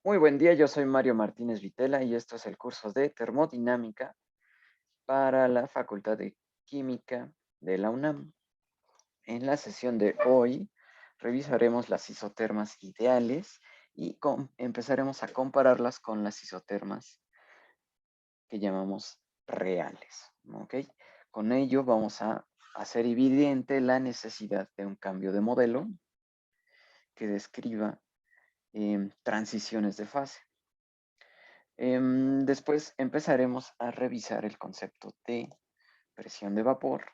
Muy buen día, yo soy Mario Martínez Vitela y esto es el curso de termodinámica para la Facultad de Química de la UNAM. En la sesión de hoy revisaremos las isotermas ideales y empezaremos a compararlas con las isotermas que llamamos reales. ¿Ok? Con ello vamos a hacer evidente la necesidad de un cambio de modelo que describa transiciones de fase. Después empezaremos a revisar el concepto de presión de vapor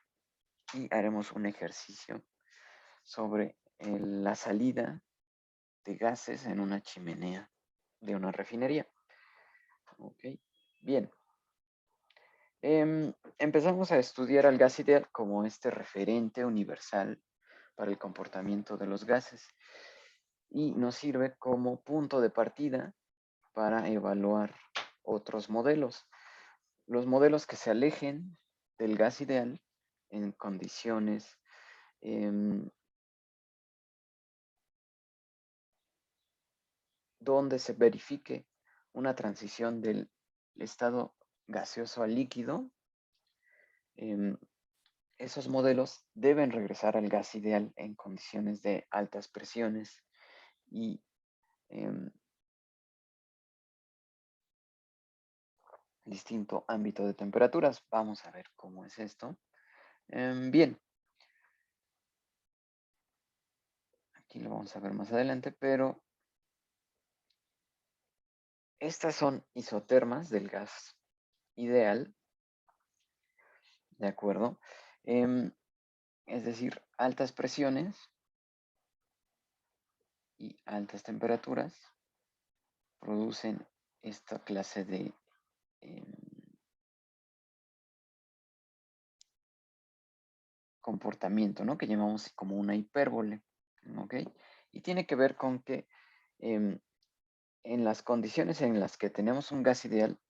y haremos un ejercicio sobre la salida de gases en una chimenea de una refinería. Ok, bien. Empezamos a estudiar al gas ideal como este referente universal para el comportamiento de los gases y nos sirve como punto de partida para evaluar otros modelos. Los modelos que se alejen del gas ideal en condiciones donde se verifique una transición del estado gaseoso a líquido, esos modelos deben regresar al gas ideal en condiciones de altas presiones y distinto ámbito de temperaturas. Vamos a ver cómo es esto. Bien, aquí lo vamos a ver más adelante, pero estas son isotermas del gas ideal, ¿de acuerdo? Es decir, altas presiones y altas temperaturas producen esta clase de comportamiento, ¿no? Que llamamos como una hipérbole, ¿ok? Y tiene que ver con que en las condiciones en las que tenemos un gas ideal,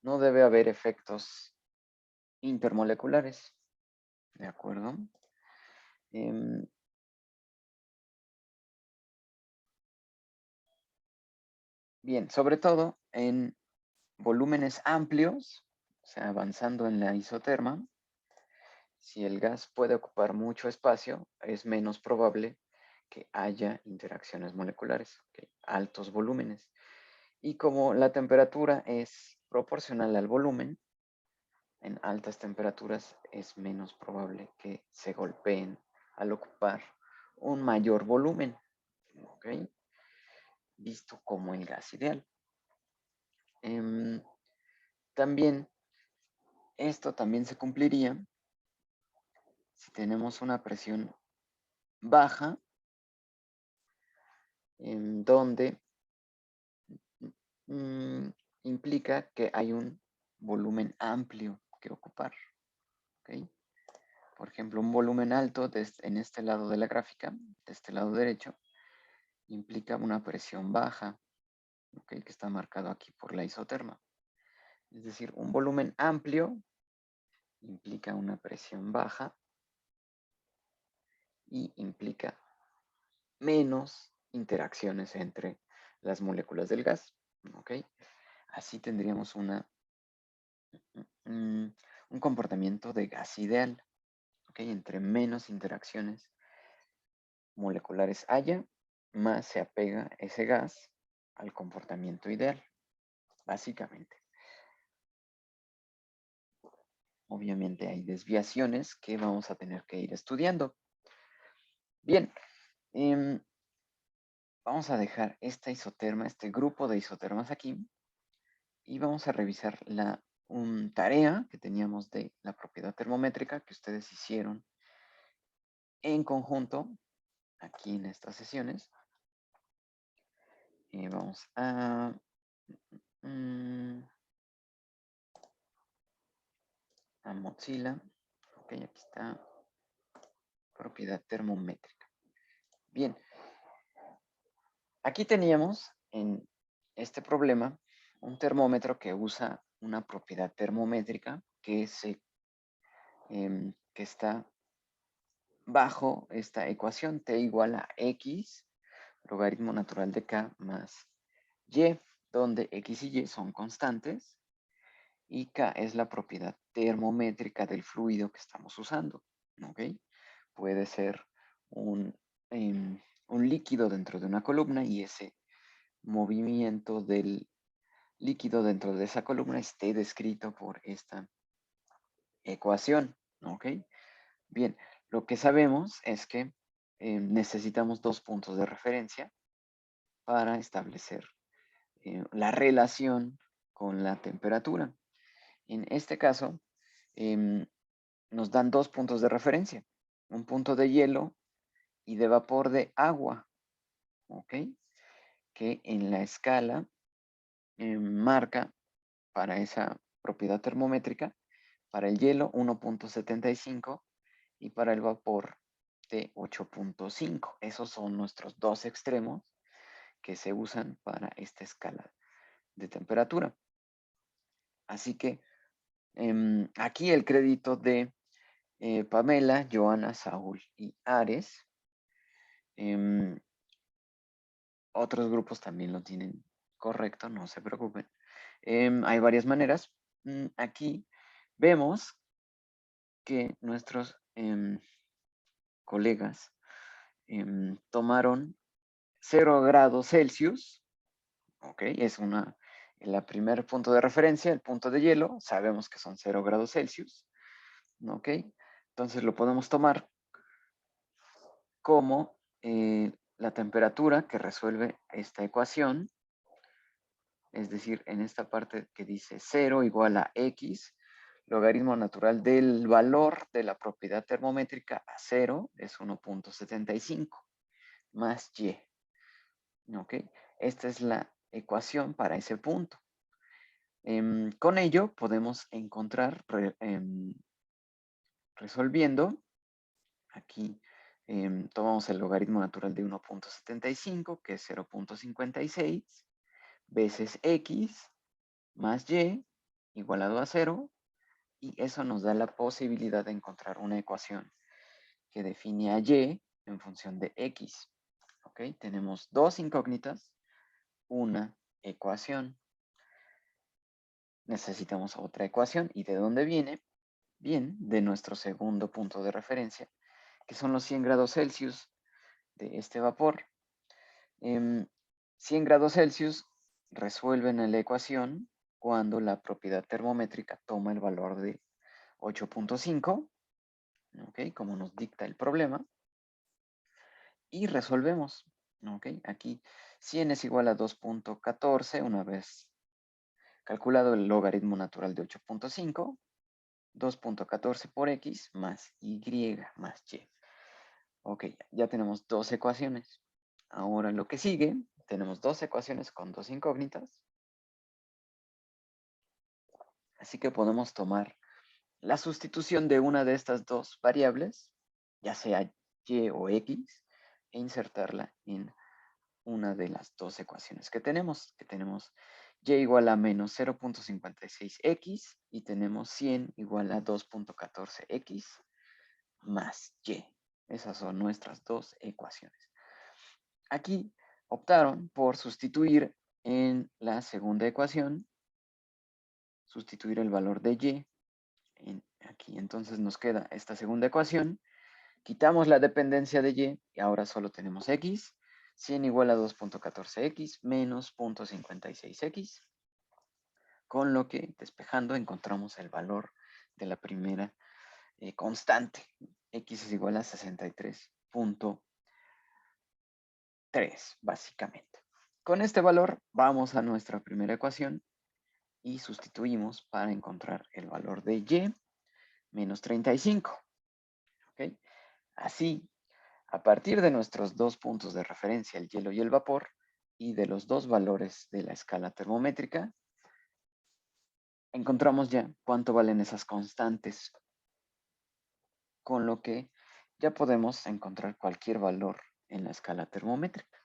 no debe haber efectos intermoleculares, ¿de acuerdo? Bien, sobre todo en volúmenes amplios, o sea, avanzando en la isoterma, si el gas puede ocupar mucho espacio, es menos probable que haya interacciones moleculares, ¿okay? Altos volúmenes. Y como la temperatura es proporcional al volumen, en altas temperaturas es menos probable que se golpeen al ocupar un mayor volumen, ¿ok? Visto como el gas ideal. También, esto también se cumpliría si tenemos una presión baja, en donde implica que hay un volumen amplio que ocupar. ¿Okay? Por ejemplo, un volumen alto en este lado de la gráfica, de este lado derecho, implica una presión baja, ¿okay? Que está marcado aquí por la isoterma. Es decir, un volumen amplio implica una presión baja y implica menos interacciones entre las moléculas del gas. ¿Okay? Así tendríamos un comportamiento de gas ideal. ¿Okay? Entre menos interacciones moleculares haya, más se apega ese gas al comportamiento ideal, básicamente. Obviamente hay desviaciones que vamos a tener que ir estudiando. Bien, vamos a dejar esta isoterma, este grupo de isotermas aquí, y vamos a revisar la tarea que teníamos de la propiedad termométrica que ustedes hicieron en conjunto aquí en estas sesiones. Vamos a Mozilla. Ok, aquí está propiedad termométrica. Bien, aquí teníamos en este problema un termómetro que usa una propiedad termométrica que está bajo esta ecuación, T igual a X, logaritmo natural de K más Y, donde X y Y son constantes, y K es la propiedad termométrica del fluido que estamos usando, ¿ok? Puede ser un líquido dentro de una columna y ese movimiento del líquido dentro de esa columna esté descrito por esta ecuación, ¿ok? Bien, lo que sabemos es que necesitamos dos puntos de referencia para establecer la relación con la temperatura. En este caso, em, nos dan dos puntos de referencia, un punto de hielo y de vapor de agua, ¿ok? Que en la escala marca para esa propiedad termométrica, para el hielo 1.75 y para el vapor de 8.5. Esos son nuestros dos extremos que se usan para esta escala de temperatura. Así que aquí el crédito de Pamela, Joana, Saúl y Ares. Otros grupos también lo tienen correcto, no se preocupen. Hay varias maneras. Aquí vemos que nuestros colegas tomaron 0 grados Celsius, ok, es el primer punto de referencia, el punto de hielo, sabemos que son 0 grados Celsius, ok, entonces lo podemos tomar como la temperatura que resuelve esta ecuación, es decir, en esta parte que dice 0 igual a X, logaritmo natural del valor de la propiedad termométrica a 0 es 1.75 más Y. ¿Ok? Esta es la ecuación para ese punto. Con ello podemos encontrar, resolviendo, aquí tomamos el logaritmo natural de 1.75, que es 0.56, veces X más Y igualado a 0, y eso nos da la posibilidad de encontrar una ecuación que define a Y en función de X. ¿Ok? Tenemos dos incógnitas, una ecuación. Necesitamos otra ecuación. ¿Y de dónde viene? Bien, de nuestro segundo punto de referencia, que son los 100 grados Celsius de este vapor. 100 grados Celsius resuelven la ecuación cuando la propiedad termométrica toma el valor de 8.5, ¿ok? Como nos dicta el problema, y resolvemos, ¿ok? Aquí 100 es igual a 2.14, una vez calculado el logaritmo natural de 8.5, 2.14 por X más Y más Y. Ok, ya tenemos dos ecuaciones. Ahora lo que sigue, tenemos dos ecuaciones con dos incógnitas. Así que podemos tomar la sustitución de una de estas dos variables, ya sea Y o X, e insertarla en una de las dos ecuaciones que tenemos Y igual a menos 0.56X y tenemos 100 igual a 2.14X más Y. Esas son nuestras dos ecuaciones. Aquí optaron por sustituir en la segunda ecuación, sustituir el valor de Y aquí. Entonces nos queda esta segunda ecuación, quitamos la dependencia de Y y ahora solo tenemos X, 100 igual a 2.14X menos 0.56X, con lo que despejando encontramos el valor de la primera constante. X es igual a 63.3, básicamente. Con este valor vamos a nuestra primera ecuación y sustituimos para encontrar el valor de Y menos 35. ¿Ok? Así, a partir de nuestros dos puntos de referencia, el hielo y el vapor, y de los dos valores de la escala termométrica, encontramos ya cuánto valen esas constantes, con lo que ya podemos encontrar cualquier valor en la escala termométrica.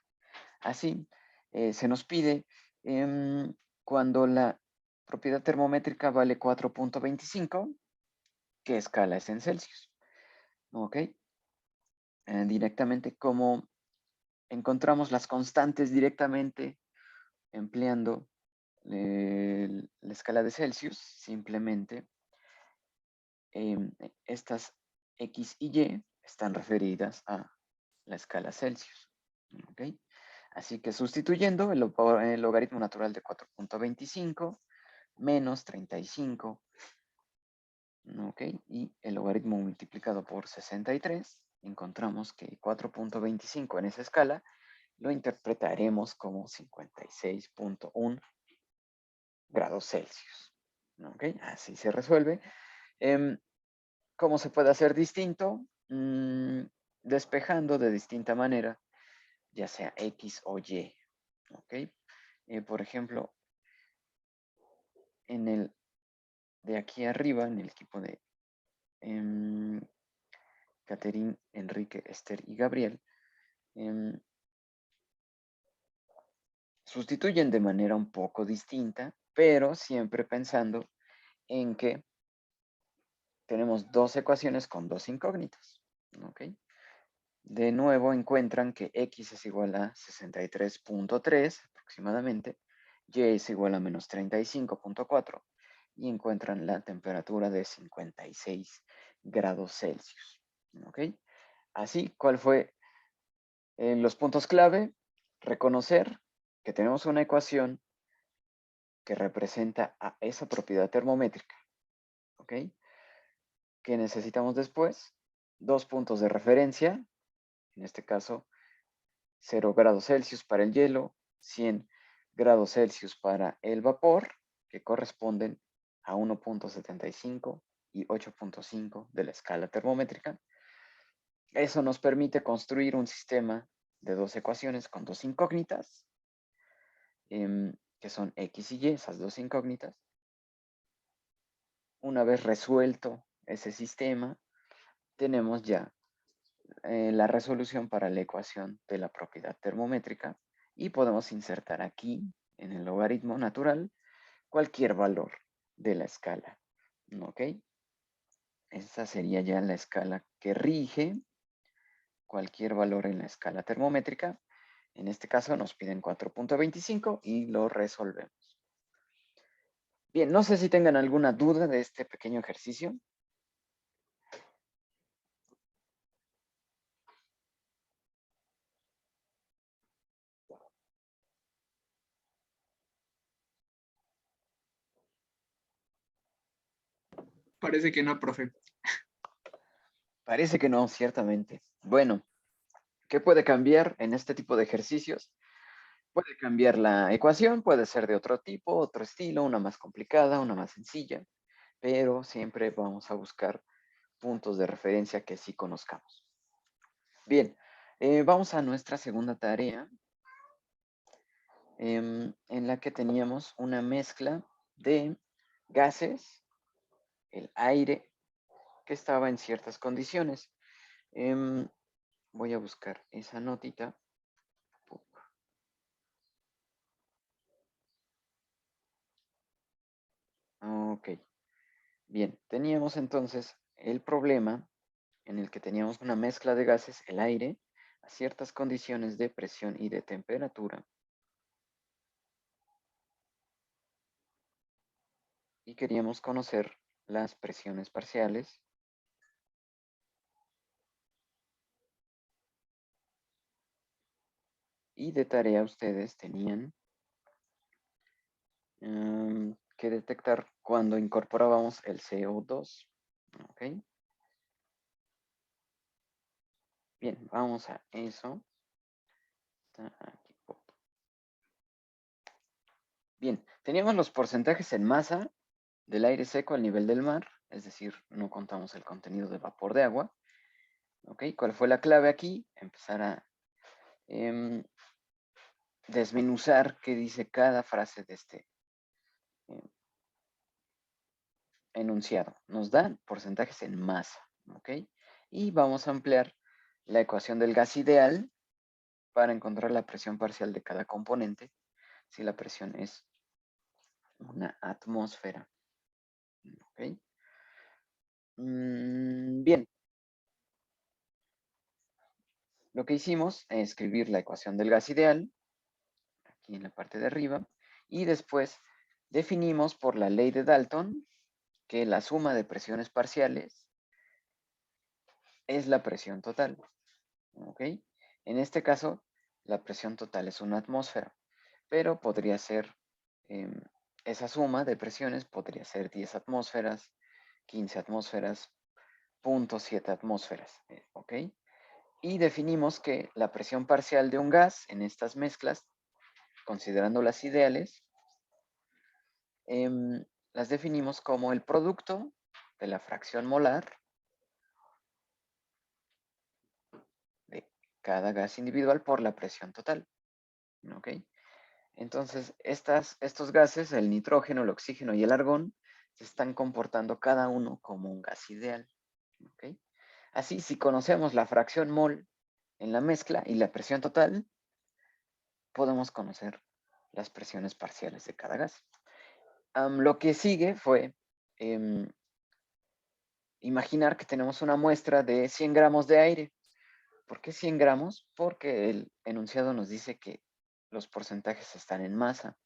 Así, se nos pide cuando la propiedad termométrica vale 4.25, ¿qué escala es en Celsius? ¿Ok? Directamente, como encontramos las constantes directamente empleando la escala de Celsius, simplemente estas X y Y están referidas a la escala Celsius. ¿Ok? Así que sustituyendo el logaritmo natural de 4.25 menos 35, ¿ok? Y el logaritmo multiplicado por 63, encontramos que 4.25 en esa escala lo interpretaremos como 56.1 grados Celsius. ¿Ok? Así se resuelve. ¿Cómo se puede hacer distinto? Despejando de distinta manera, ya sea X o Y. ¿Ok? Por ejemplo, en el de aquí arriba, en el equipo de Catherine, Enrique, Esther y Gabriel, sustituyen de manera un poco distinta, pero siempre pensando en que tenemos dos ecuaciones con dos incógnitas. ¿Ok? De nuevo encuentran que X es igual a 63.3 aproximadamente, Y es igual a menos 35.4 y encuentran la temperatura de 56 grados Celsius. ¿Ok? Así, ¿cuál fue los puntos clave? Reconocer que tenemos una ecuación que representa a esa propiedad termométrica. ¿Ok? ¿Qué necesitamos después? Dos puntos de referencia, en este caso 0 grados Celsius para el hielo, 100 grados Celsius para el vapor, que corresponden a 1.75 y 8.5 de la escala termométrica. Eso nos permite construir un sistema de dos ecuaciones con dos incógnitas, que son X y Y, esas dos incógnitas. Una vez resuelto ese sistema, tenemos ya la resolución para la ecuación de la propiedad termométrica y podemos insertar aquí en el logaritmo natural cualquier valor de la escala. ¿Ok? Esta sería ya la escala que rige cualquier valor en la escala termométrica. En este caso nos piden 4.25 y lo resolvemos. Bien, no sé si tengan alguna duda de este pequeño ejercicio. Parece que no, profe. Parece que no, ciertamente. Bueno, ¿qué puede cambiar en este tipo de ejercicios? Puede cambiar la ecuación, puede ser de otro tipo, otro estilo, una más complicada, una más sencilla, pero siempre vamos a buscar puntos de referencia que sí conozcamos. Bien, vamos a nuestra segunda tarea, en la que teníamos una mezcla de gases, el aire, que estaba en ciertas condiciones. Voy a buscar esa notita. Ok, bien, teníamos entonces el problema en el que teníamos una mezcla de gases, el aire, a ciertas condiciones de presión y de temperatura. Y queríamos conocer las presiones parciales y de tarea ustedes tenían que detectar cuando incorporábamos el CO2. ¿Ok? Bien, vamos a eso. Está aquí. Bien, teníamos los porcentajes en masa del aire seco al nivel del mar, es decir, no contamos el contenido de vapor de agua. ¿Ok? ¿Cuál fue la clave aquí? Empezar a desmenuzar qué dice cada frase de este enunciado. Nos dan porcentajes en masa. ¿Ok? Y vamos a emplear la ecuación del gas ideal para encontrar la presión parcial de cada componente si la presión es una atmósfera. ¿Ok? Bien. Lo que hicimos es escribir la ecuación del gas ideal. aquí en la parte de arriba, y después definimos por la ley de Dalton que la suma de presiones parciales es la presión total. ¿Ok? En este caso, la presión total es una atmósfera, pero podría ser, esa suma de presiones podría ser 10 atmósferas, 15 atmósferas, 0.7 atmósferas. ¿Ok? Y definimos que la presión parcial de un gas en estas mezclas, considerando las ideales, las definimos como el producto de la fracción molar de cada gas individual por la presión total. ¿Ok? Entonces, estos gases, el nitrógeno, el oxígeno y el argón, se están comportando cada uno como un gas ideal. ¿Ok? Así, si conocemos la fracción mol en la mezcla y la presión total, podemos conocer las presiones parciales de cada gas. Lo que sigue fue imaginar que tenemos una muestra de 100 gramos de aire. ¿Por qué 100 gramos? Porque el enunciado nos dice que los porcentajes están en masa.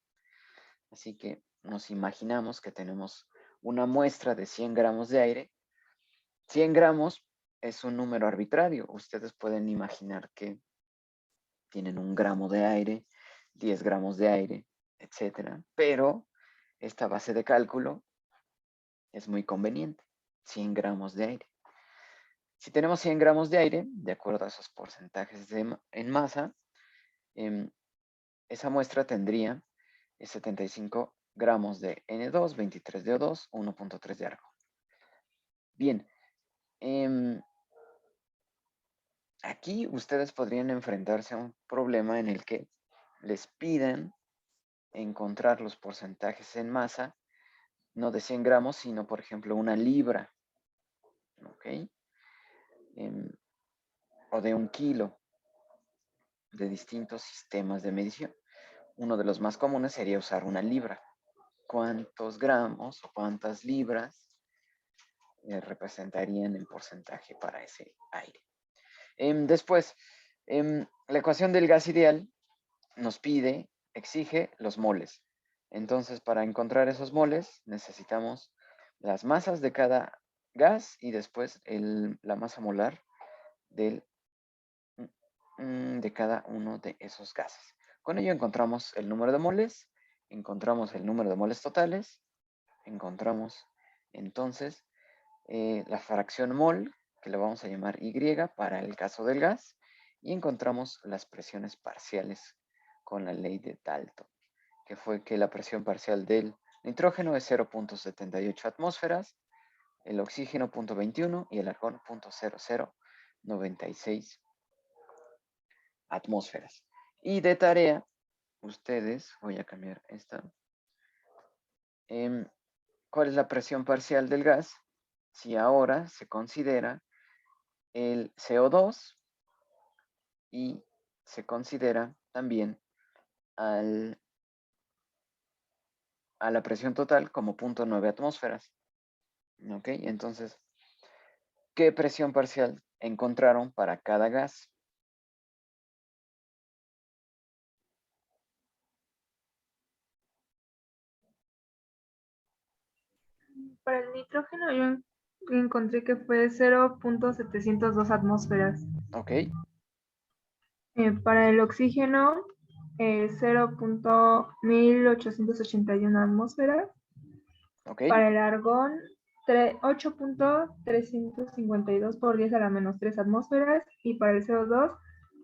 Así que nos imaginamos que tenemos una muestra de 100 gramos de aire. 100 gramos es un número arbitrario. Ustedes pueden imaginar que tienen 1 gramo de aire, 10 gramos de aire, etc. Pero esta base de cálculo es muy conveniente. 100 gramos de aire. Si tenemos 100 gramos de aire, de acuerdo a esos porcentajes en masa, esa muestra tendría 75 gramos de N2, 23 de O2, 1.3 de argón. Bien, aquí ustedes podrían enfrentarse a un problema en el que les pidan encontrar los porcentajes en masa, no de 100 gramos, sino por ejemplo una libra, ¿ok? O de 1 kilo de distintos sistemas de medición. Uno de los más comunes sería usar una libra. ¿Cuántos gramos o cuántas libras representarían el porcentaje para ese aire? Después, la ecuación del gas ideal nos pide, exige los moles. Entonces, para encontrar esos moles, necesitamos las masas de cada gas y después la masa molar de cada uno de esos gases. Con ello encontramos el número de moles, encontramos el número de moles totales, encontramos entonces la fracción mol, que le vamos a llamar Y para el caso del gas, y encontramos las presiones parciales con la ley de Dalton, que fue que la presión parcial del nitrógeno es 0.78 atmósferas, el oxígeno 0.21 y el argón 0.0096 atmósferas. Y de tarea, ustedes, voy a cambiar esta, ¿cuál es la presión parcial del gas? Si ahora se considera el CO2 y se considera también a la presión total como 0.9 atmósferas. ¿Ok? Entonces, ¿qué presión parcial encontraron para cada gas? Para el nitrógeno yo encontré que fue 0.702 atmósferas. ¿Ok? Para el oxígeno, 0.1881 atmósferas. ¿Ok? Para el argón, 8.352 por 10 a la menos 3 atmósferas. Y para el CO2,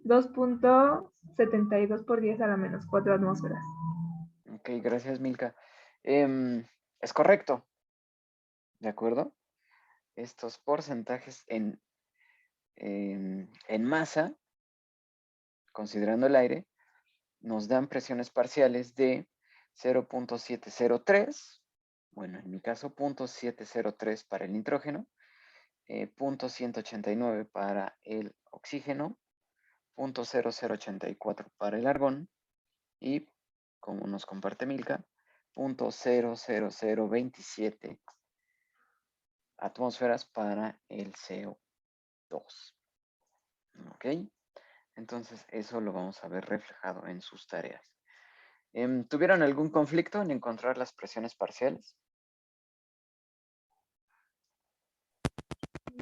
2.72 por 10 a la menos 4 atmósferas. Ok, gracias, Milka. Es correcto. ¿De acuerdo? Estos porcentajes en masa, considerando el aire, nos dan presiones parciales de 0.703, bueno, en mi caso 0.703 para el nitrógeno, 0.189 para el oxígeno, 0.0084 para el argón y, como nos comparte Milka, 0.00027 atmósferas para el CO2. ¿Ok? Entonces eso lo vamos a ver reflejado en sus tareas. ¿Tuvieron algún conflicto en encontrar las presiones parciales?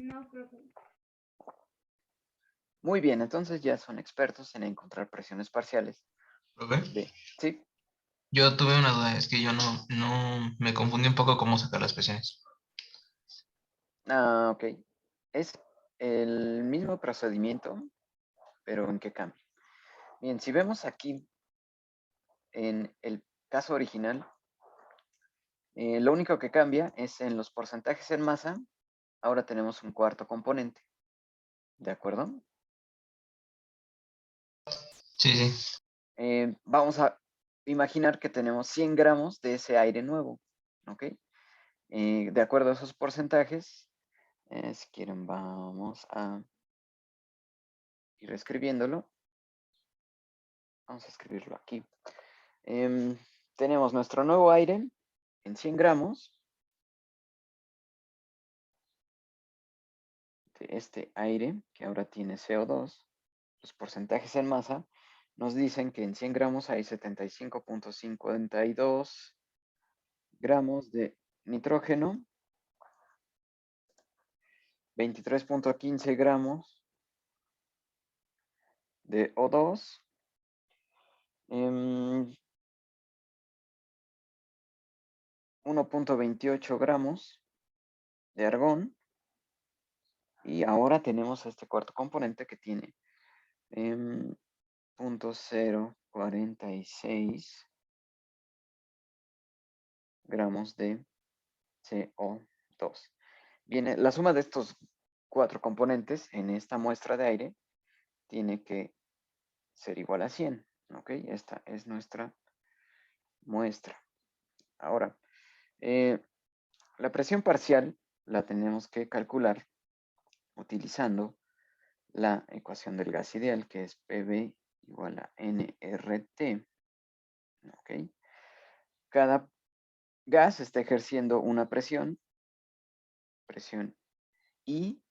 No, profe. Muy bien, entonces ya son expertos en encontrar presiones parciales. Profe, Sí, yo tuve una duda, es que yo no me confundí un poco cómo sacar las presiones. ok. Es el mismo procedimiento, pero ¿en qué cambia? Bien, si vemos aquí en el caso original, lo único que cambia es en los porcentajes en masa, ahora tenemos un cuarto componente. ¿De acuerdo? Sí, sí. Vamos a imaginar que tenemos 100 gramos de ese aire nuevo. ¿Ok? De acuerdo a esos porcentajes, si quieren vamos a ir escribiéndolo. Vamos a escribirlo aquí. Tenemos nuestro nuevo aire en 100 gramos. De este aire, que ahora tiene CO2, los porcentajes en masa, nos dicen que en 100 gramos hay 75.52 gramos de nitrógeno, 23.15 gramos de O2, 1.28 gramos de argón, y ahora tenemos este cuarto componente que tiene 0.046 gramos de CO2. Bien, la suma de estos 4 componentes en esta muestra de aire tiene que ser igual a 100. ¿Ok? Esta es nuestra muestra. Ahora, la presión parcial la tenemos que calcular utilizando la ecuación del gas ideal, que es PV igual a nRT. ¿Ok? Cada gas está ejerciendo una presión I,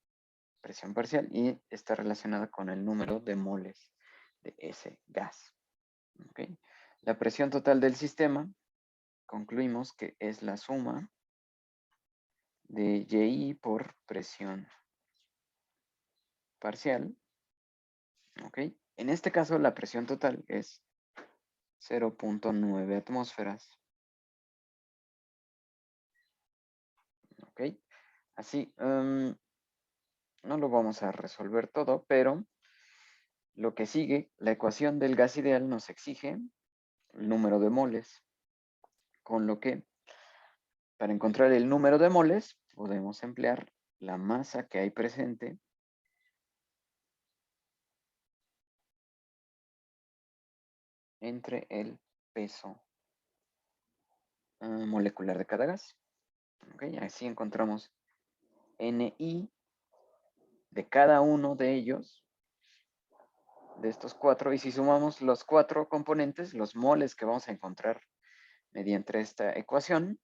presión parcial, y está relacionada con el número de moles de ese gas. ¿Ok? La presión total del sistema, concluimos que es la suma de YI por presión parcial. ¿Ok? En este caso, la presión total es 0.9 atmósferas. ¿Ok? Así, no lo vamos a resolver todo, pero lo que sigue, la ecuación del gas ideal nos exige el número de moles, con lo que para encontrar el número de moles podemos emplear la masa que hay presente entre el peso molecular de cada gas. ¿Okay? Así encontramos NI de cada uno de ellos, de estos 4, y si sumamos los 4 componentes, los moles que vamos a encontrar mediante esta ecuación,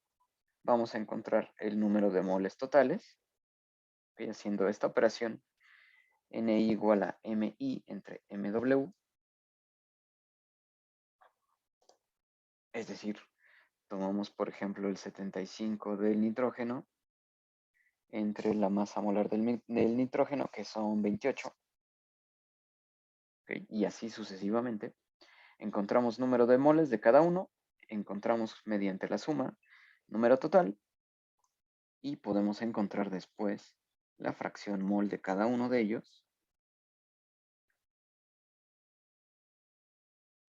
vamos a encontrar el número de moles totales. ¿Okay? Haciendo esta operación, NI igual a MI entre MW, es decir, tomamos por ejemplo el 75 del nitrógeno entre la masa molar del nitrógeno, que son 28, ¿okay? Y así sucesivamente. Encontramos número de moles de cada uno, encontramos mediante la suma número total, y podemos encontrar después la fracción mol de cada uno de ellos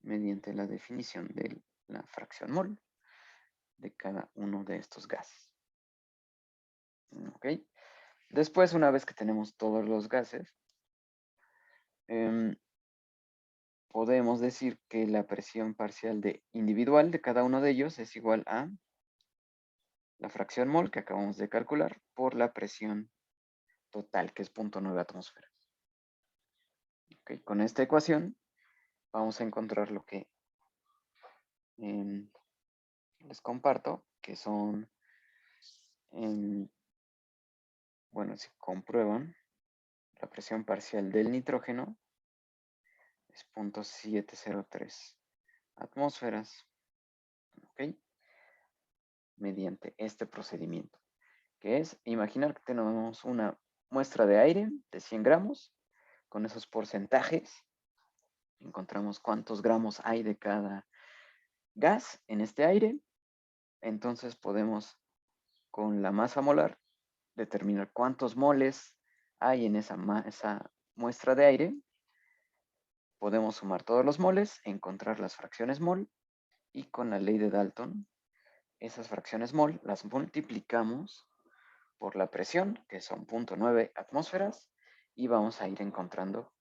mediante la definición de la fracción mol de cada uno de estos gases. ¿Ok? Después, una vez que tenemos todos los gases, podemos decir que la presión parcial individual de cada uno de ellos es igual a la fracción mol que acabamos de calcular por la presión total, que es 0.9 atmósferas. Okay, con esta ecuación vamos a encontrar lo que les comparto, que son, bueno, si comprueban, la presión parcial del nitrógeno es 0.703 atmósferas. ¿ok? Mediante este procedimiento, que es imaginar que tenemos una muestra de aire de 100 gramos. Con esos porcentajes encontramos cuántos gramos hay de cada gas en este aire. Entonces podemos, con la masa molar, determinar cuántos moles hay en esa muestra de aire. Podemos sumar todos los moles, encontrar las fracciones mol, y con la ley de Dalton, esas fracciones mol las multiplicamos por la presión, que son 0.9 atmósferas, y vamos a ir encontrando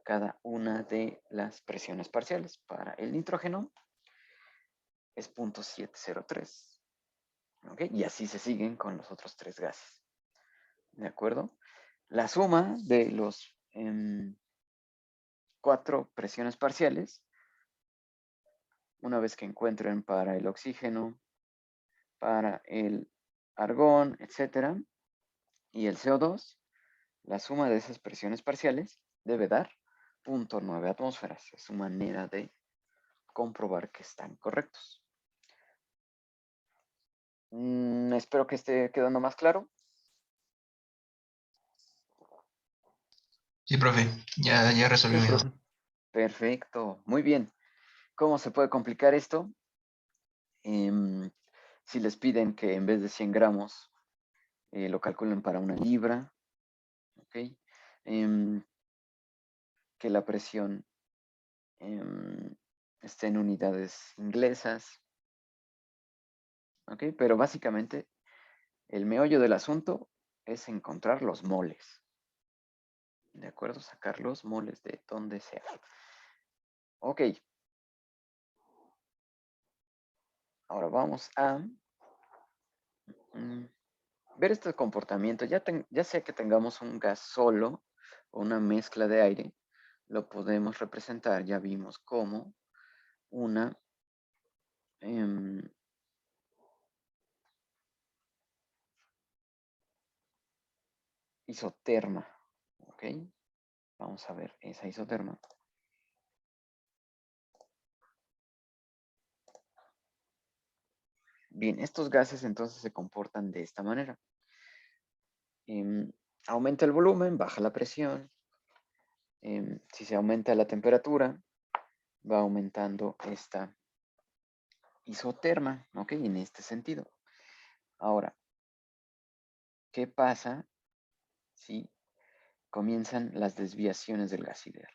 cada una de las presiones parciales. Para el nitrógeno es 0.703. ¿Ok? Y así se siguen con los otros 3 gases. ¿De acuerdo? La suma de los 4 presiones parciales, una vez que encuentren para el oxígeno, para el argón, etcétera, y el CO2, la suma de esas presiones parciales debe dar 0.9 atmósferas. Es su manera de comprobar que están correctos. Espero que esté quedando más claro. Sí, profe, ya resolví mi duda. Perfecto, muy bien. ¿Cómo se puede complicar esto? Si les piden que en vez de 100 gramos lo calculen para 1 libra, ¿ok? Que la presión esté en unidades inglesas, ¿ok? Pero básicamente el meollo del asunto es encontrar los moles, ¿de acuerdo? Sacar los moles de donde sea. Ok. Ahora vamos a ver este comportamiento. Ya sea que tengamos un gas solo o una mezcla de aire, lo podemos representar, ya vimos cómo, una isoterma. ¿Ok? Vamos a ver esa isoterma. Bien, estos gases entonces se comportan de esta manera. Aumenta el volumen, baja la presión. Si se aumenta la temperatura, va aumentando esta isoterma, ¿ok? En este sentido. Ahora, ¿qué pasa si comienzan las desviaciones del gas ideal?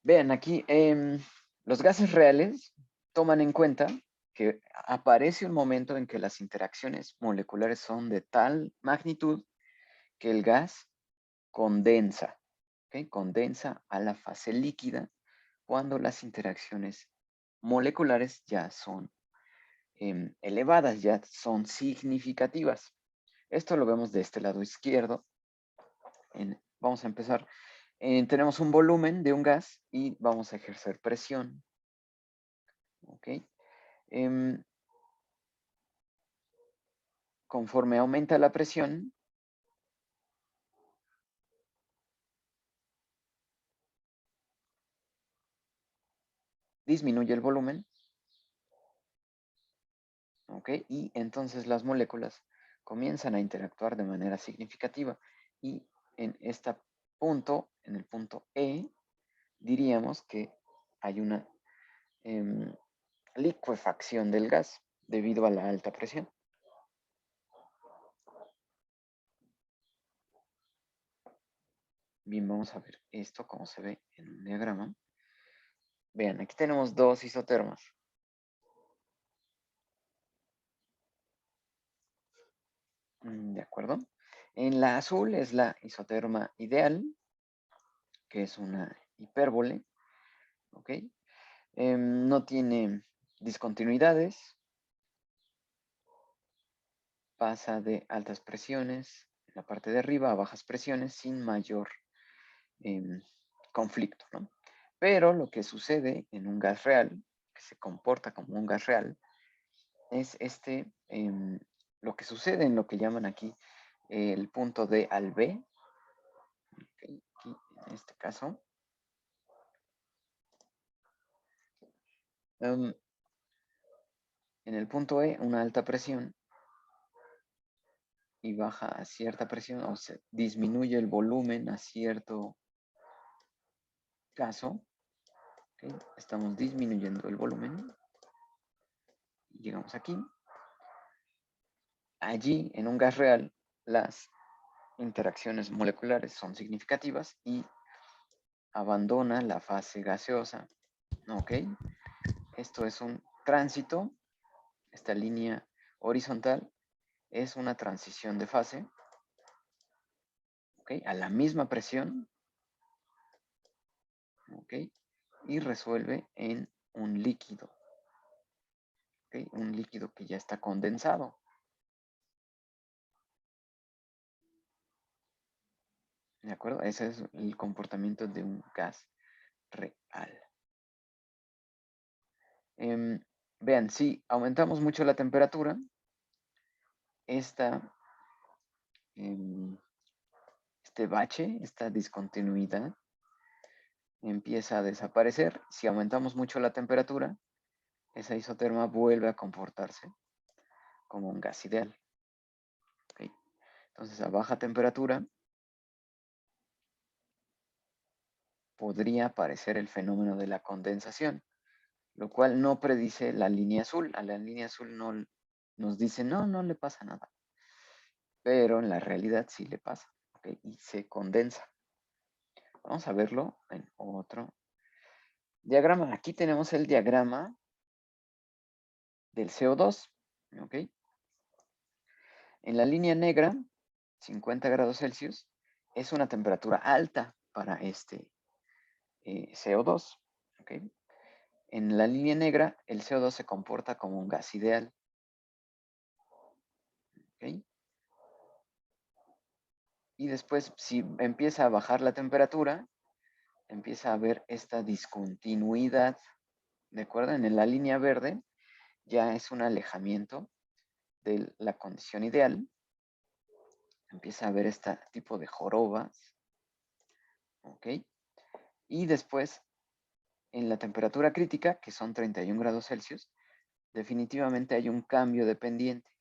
Vean aquí, los gases reales toman en cuenta que aparece un momento en que las interacciones moleculares son de tal magnitud que el gas condensa, ¿ok? Condensa a la fase líquida cuando las interacciones moleculares ya son elevadas, ya son significativas. Esto lo vemos de este lado izquierdo. Vamos a empezar. Tenemos un volumen de un gas y vamos a ejercer presión. ¿Ok? Conforme aumenta la presión, disminuye el volumen. ¿Ok? Y entonces las moléculas comienzan a interactuar de manera significativa. Y en este punto, en el punto E, diríamos que hay una licuefacción del gas debido a la alta presión. Bien, vamos a ver esto cómo se ve en un diagrama. Vean, aquí tenemos dos isotermas. ¿De acuerdo? En la azul es la isoterma ideal, que es una hipérbole. ¿Ok? No tiene discontinuidades. Pasa de altas presiones en la parte de arriba a bajas presiones sin mayor conflicto, ¿no? Pero lo que sucede en un gas real, que se comporta como un gas real, es lo que sucede en lo que llaman aquí el punto D al B. Okay, aquí en este caso. En el punto E, una alta presión y baja a cierta presión, o se disminuye el volumen a cierto caso. ¿Okay? Estamos disminuyendo el volumen. Llegamos aquí. Allí, en un gas real, las interacciones moleculares son significativas y abandona la fase gaseosa. ¿Ok? Esto es un tránsito. Esta línea horizontal es una transición de fase. ¿Ok? A la misma presión. ¿Ok? Y resuelve en un líquido. ¿Ok? Un líquido que ya está condensado. ¿De acuerdo? Ese es el comportamiento de un gas real. Vean, si aumentamos mucho la temperatura, este bache, esta discontinuidad, empieza a desaparecer. Si aumentamos mucho la temperatura, esa isoterma vuelve a comportarse como un gas ideal. ¿Okay? Entonces, a baja temperatura podría aparecer el fenómeno de la condensación, lo cual no predice la línea azul. A la línea azul no nos dice, no, no le pasa nada. Pero en la realidad sí le pasa, ¿okay? Y se condensa. Vamos a verlo en otro diagrama. Aquí tenemos el diagrama del CO2, ¿ok? En la línea negra, 50 grados Celsius, es una temperatura alta para este CO2, ¿ok? En la línea negra, el CO2 se comporta como un gas ideal, ¿ok? Y después, si empieza a bajar la temperatura, empieza a haber esta discontinuidad, ¿de acuerdo? En la línea verde ya es un alejamiento de la condición ideal. Empieza a haber este tipo de jorobas, ¿ok? Y después, en la temperatura crítica, que son 31 grados Celsius, definitivamente hay un cambio de pendiente.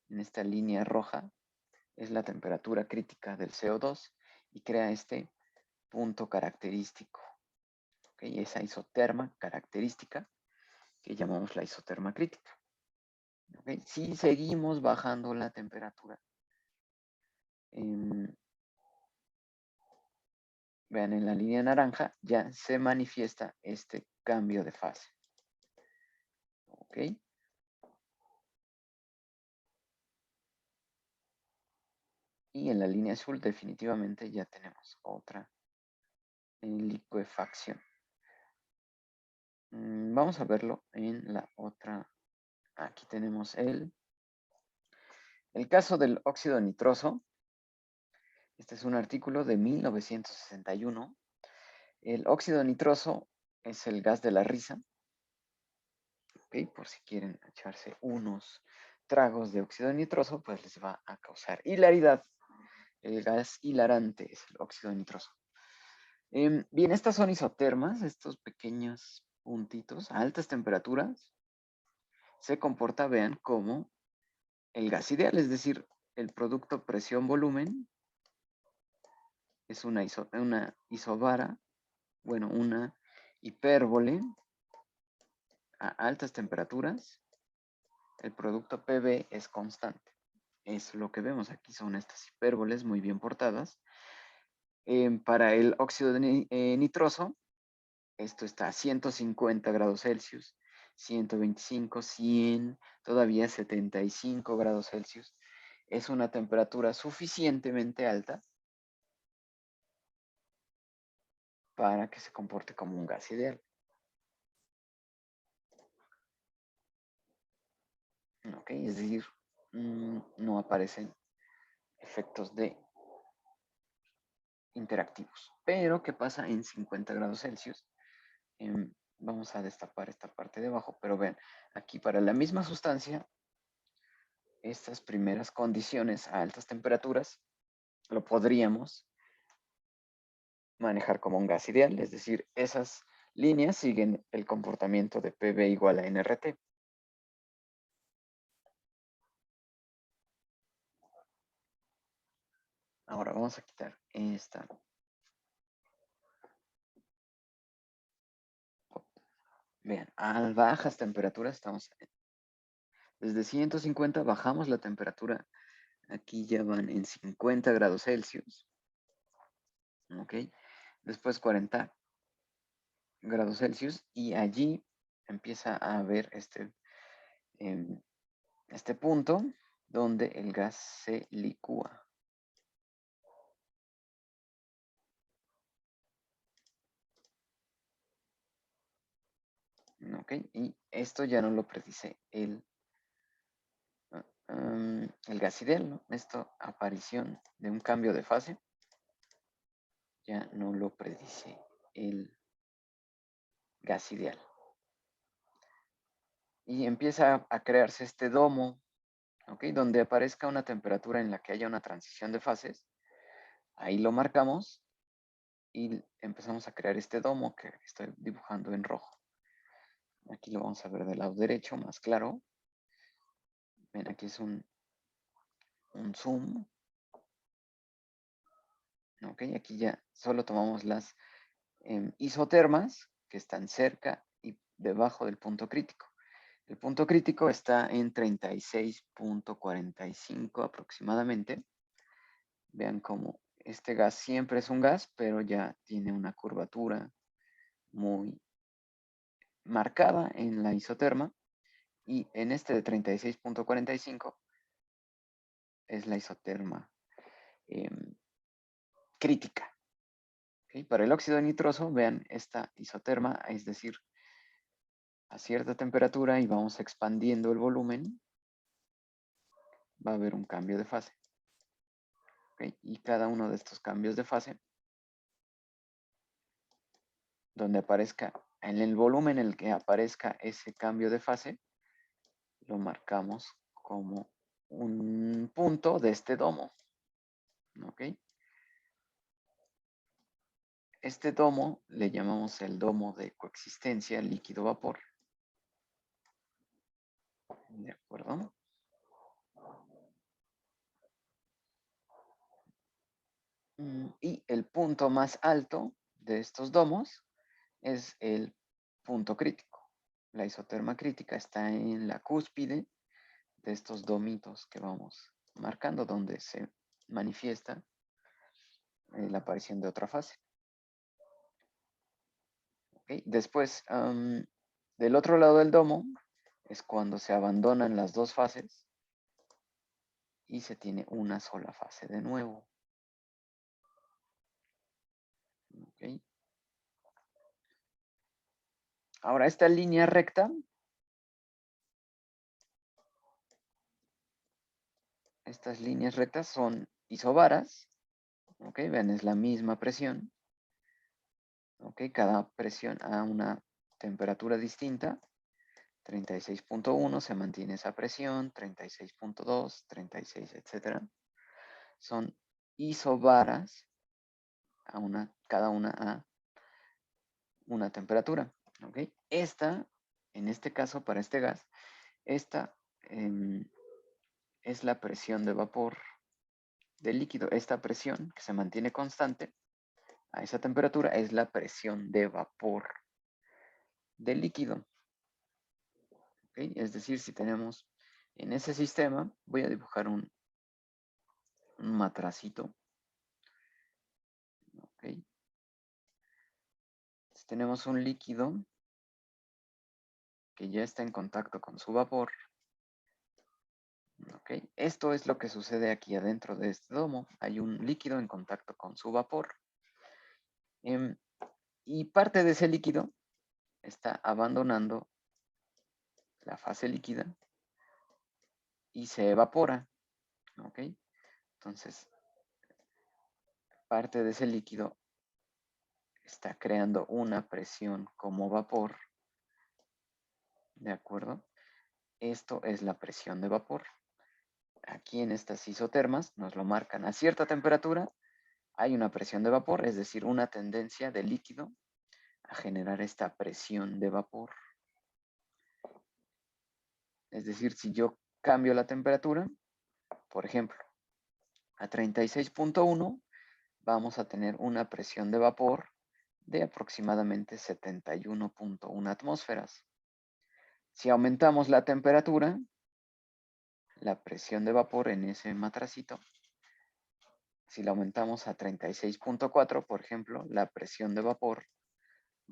En esta línea roja es la temperatura crítica del CO2 y crea este punto característico, ¿ok? Esa isoterma característica que llamamos la isoterma crítica. ¿Okay? Si seguimos bajando la temperatura, vean, en la línea naranja ya se manifiesta este cambio de fase. ¿Ok? Y en la línea azul definitivamente ya tenemos otra licuefacción. Vamos a verlo en la otra. Aquí tenemos el caso del óxido nitroso. Este es un artículo de 1961. El óxido nitroso es el gas de la risa. ¿Okay? Por si quieren echarse unos tragos de óxido nitroso, pues les va a causar hilaridad. El gas hilarante es el óxido nitroso. Bien, estas son isotermas, estos pequeños puntitos a altas temperaturas. Se comporta, vean, como el gas ideal, es decir, el producto presión-volumen es una isobara, bueno, una hipérbole a altas temperaturas. El producto PV es constante. Es lo que vemos aquí, son estas hipérboles muy bien portadas. Para el óxido nitroso, esto está a 150 grados Celsius, 125, 100, todavía 75 grados Celsius. Es una temperatura suficientemente alta para que se comporte como un gas ideal. ¿Ok? Es decir, no aparecen efectos de interactivos. Pero, ¿qué pasa en 50 grados Celsius? Vamos a destapar esta parte de abajo, pero vean, aquí para la misma sustancia, estas primeras condiciones a altas temperaturas, lo podríamos manejar como un gas ideal, es decir, esas líneas siguen el comportamiento de PV igual a nRT. Ahora vamos a quitar esta. Vean, a bajas temperaturas estamos desde 150 bajamos la temperatura. Aquí ya van en 50 grados Celsius. ¿Ok? Después 40 grados Celsius y allí empieza a haber este punto donde el gas se licúa. ¿Ok? Y esto ya no lo predice el gas ideal, ¿no? Esto, aparición de un cambio de fase, ya no lo predice el gas ideal. Y empieza a crearse este domo, ¿ok? Donde aparezca una temperatura en la que haya una transición de fases. Ahí lo marcamos y empezamos a crear este domo que estoy dibujando en rojo. Aquí lo vamos a ver del lado derecho, más claro. Ven, aquí es un zoom. Ok, aquí ya solo tomamos las isotermas que están cerca y debajo del punto crítico. El punto crítico está en 36.45 aproximadamente. Vean cómo este gas siempre es un gas, pero ya tiene una curvatura muy marcada en la isoterma. Y en este de 36.45 es la isoterma crítica. ¿Okay? Para el óxido nitroso, vean esta isoterma, es decir, a cierta temperatura y vamos expandiendo el volumen, va a haber un cambio de fase. ¿Okay? Y cada uno de estos cambios de fase, donde aparezca, en el volumen en el que aparezca ese cambio de fase, lo marcamos como un punto de este domo. ¿Ok? Este domo le llamamos el domo de coexistencia líquido-vapor. ¿De acuerdo? Y el punto más alto de estos domos es el punto crítico. La isoterma crítica está en la cúspide de estos domitos que vamos marcando, donde se manifiesta la aparición de otra fase. ¿Okay? Después, del otro lado del domo es cuando se abandonan las dos fases y se tiene una sola fase de nuevo. ¿Okay? Ahora, esta línea recta, estas líneas rectas son isobaras. ¿Ok? Vean, es la misma presión. ¿Ok? Cada presión a una temperatura distinta. 36.1 se mantiene esa presión, 36.2, 36, etc. Son isobaras cada una a una temperatura. ¿Ok? Esta, en este caso, para este gas, esta es la presión de vapor del líquido. Esta presión que se mantiene constante a esa temperatura es la presión de vapor del líquido. ¿Okay? Es decir, si tenemos en ese sistema, voy a dibujar un matracito. ¿Okay? Si tenemos un líquido que ya está en contacto con su vapor, ¿okay? Esto es lo que sucede aquí adentro de este domo. Hay un líquido en contacto con su vapor. Y parte de ese líquido está abandonando la fase líquida y se evapora. ¿Ok? Entonces, parte de ese líquido está creando una presión como vapor. ¿De acuerdo? Esto es la presión de vapor. Aquí en estas isotermas nos lo marcan a cierta temperatura. Hay una presión de vapor, es decir, una tendencia del líquido a generar esta presión de vapor. Es decir, si yo cambio la temperatura, por ejemplo, a 36.1 vamos a tener una presión de vapor de aproximadamente 71.1 atmósferas. Si aumentamos la temperatura, la presión de vapor en ese matracito, si la aumentamos a 36.4, por ejemplo, la presión de vapor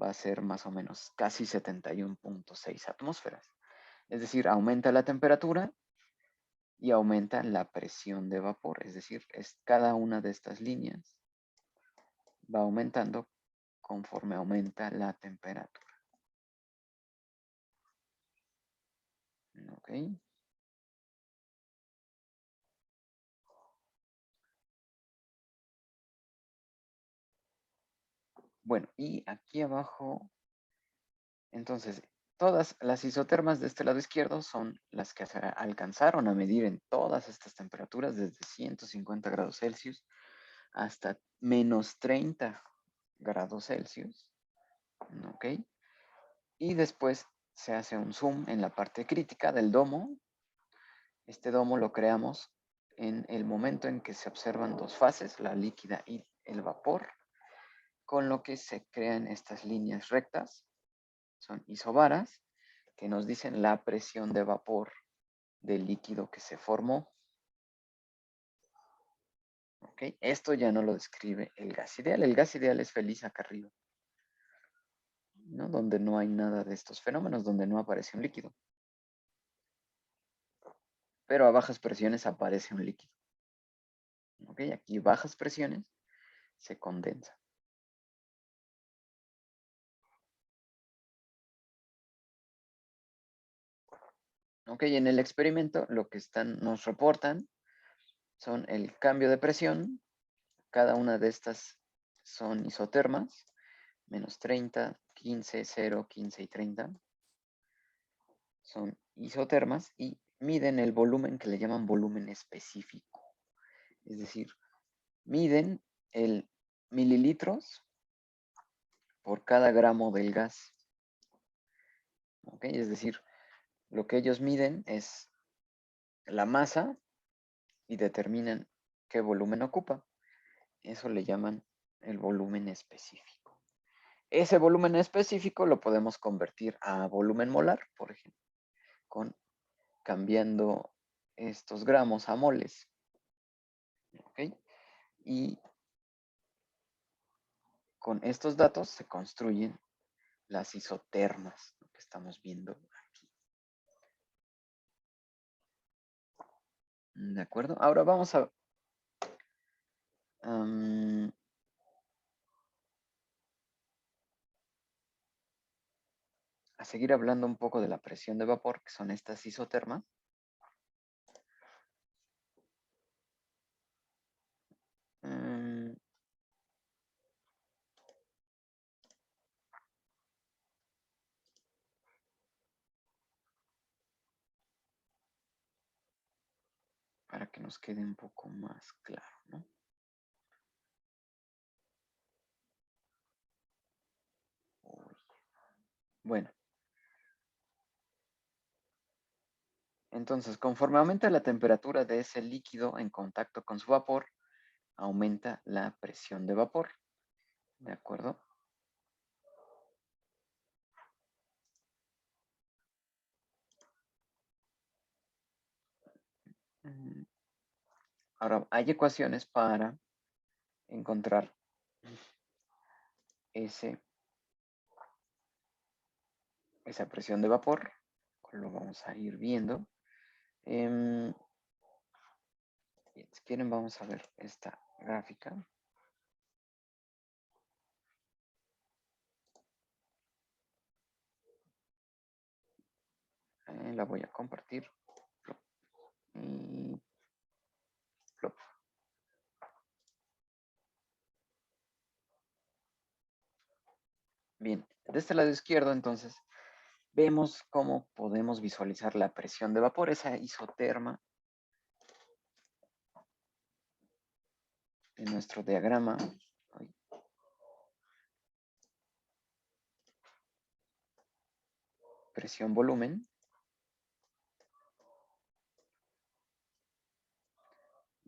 va a ser más o menos casi 71.6 atmósferas. Es decir, aumenta la temperatura y aumenta la presión de vapor. Es decir, cada una de estas líneas va aumentando conforme aumenta la temperatura. ¿Ok? Bueno, y aquí abajo, entonces, todas las isotermas de este lado izquierdo son las que se alcanzaron a medir en todas estas temperaturas, desde 150 grados Celsius hasta menos 30 grados Celsius. ¿Ok? Y después se hace un zoom en la parte crítica del domo. Este domo lo creamos en el momento en que se observan dos fases, la líquida y el vapor, con lo que se crean estas líneas rectas. Son isobaras que nos dicen la presión de vapor del líquido que se formó. ¿Ok? Esto ya no lo describe el gas ideal. El gas ideal es feliz acá arriba, ¿no? Donde no hay nada de estos fenómenos, donde no aparece un líquido. Pero a bajas presiones aparece un líquido. ¿Ok? Aquí bajas presiones se condensa. ¿Ok? En el experimento lo que nos reportan son el cambio de presión. Cada una de estas son isotermas. Menos 30, 15, 0, 15 y 30. Son isotermas y miden el volumen que le llaman volumen específico. Es decir, miden el mililitros por cada gramo del gas. ¿Ok? Es decir, lo que ellos miden es la masa y determinan qué volumen ocupa. Eso le llaman el volumen específico. Ese volumen específico lo podemos convertir a volumen molar, por ejemplo, cambiando estos gramos a moles. ¿Ok? Y con estos datos se construyen las isotermas, lo que estamos viendo aquí. ¿De acuerdo? Ahora vamos a seguir hablando un poco de la presión de vapor, que son estas isotermas. Para que nos quede un poco más claro, ¿no? Bueno. Entonces, conforme aumenta la temperatura de ese líquido en contacto con su vapor, aumenta la presión de vapor. ¿De acuerdo? Ahora, hay ecuaciones para encontrar esa presión de vapor. Lo vamos a ir viendo. Si quieren, vamos a ver esta gráfica. La voy a compartir. Y plop. Bien, de este lado izquierdo, entonces, vemos cómo podemos visualizar la presión de vapor, esa isoterma en nuestro diagrama. Presión-volumen.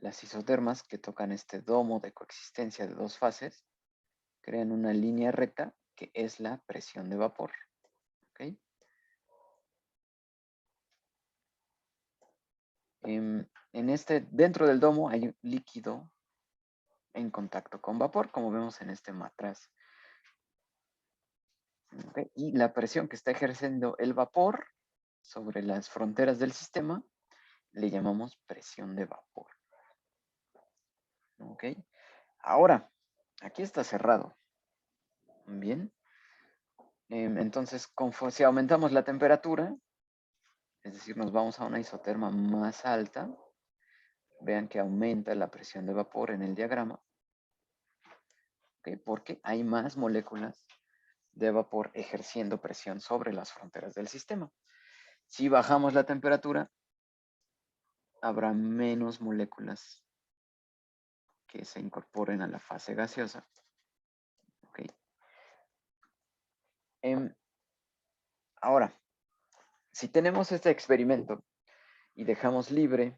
las isotermas que tocan este domo de coexistencia de dos fases crean una línea recta que es la presión de vapor. ¿Ok? Dentro del domo hay un líquido en contacto con vapor, como vemos en este matraz. ¿Ok? Y la presión que está ejerciendo el vapor sobre las fronteras del sistema le llamamos presión de vapor. ¿Ok? Ahora, aquí está cerrado. Bien. Entonces, si aumentamos la temperatura, es decir, nos vamos a una isoterma más alta, vean que aumenta la presión de vapor en el diagrama, ¿ok? Porque hay más moléculas de vapor ejerciendo presión sobre las fronteras del sistema. Si bajamos la temperatura, habrá menos moléculas que se incorporen a la fase gaseosa. ¿Ok? Ahora, si tenemos este experimento y dejamos libre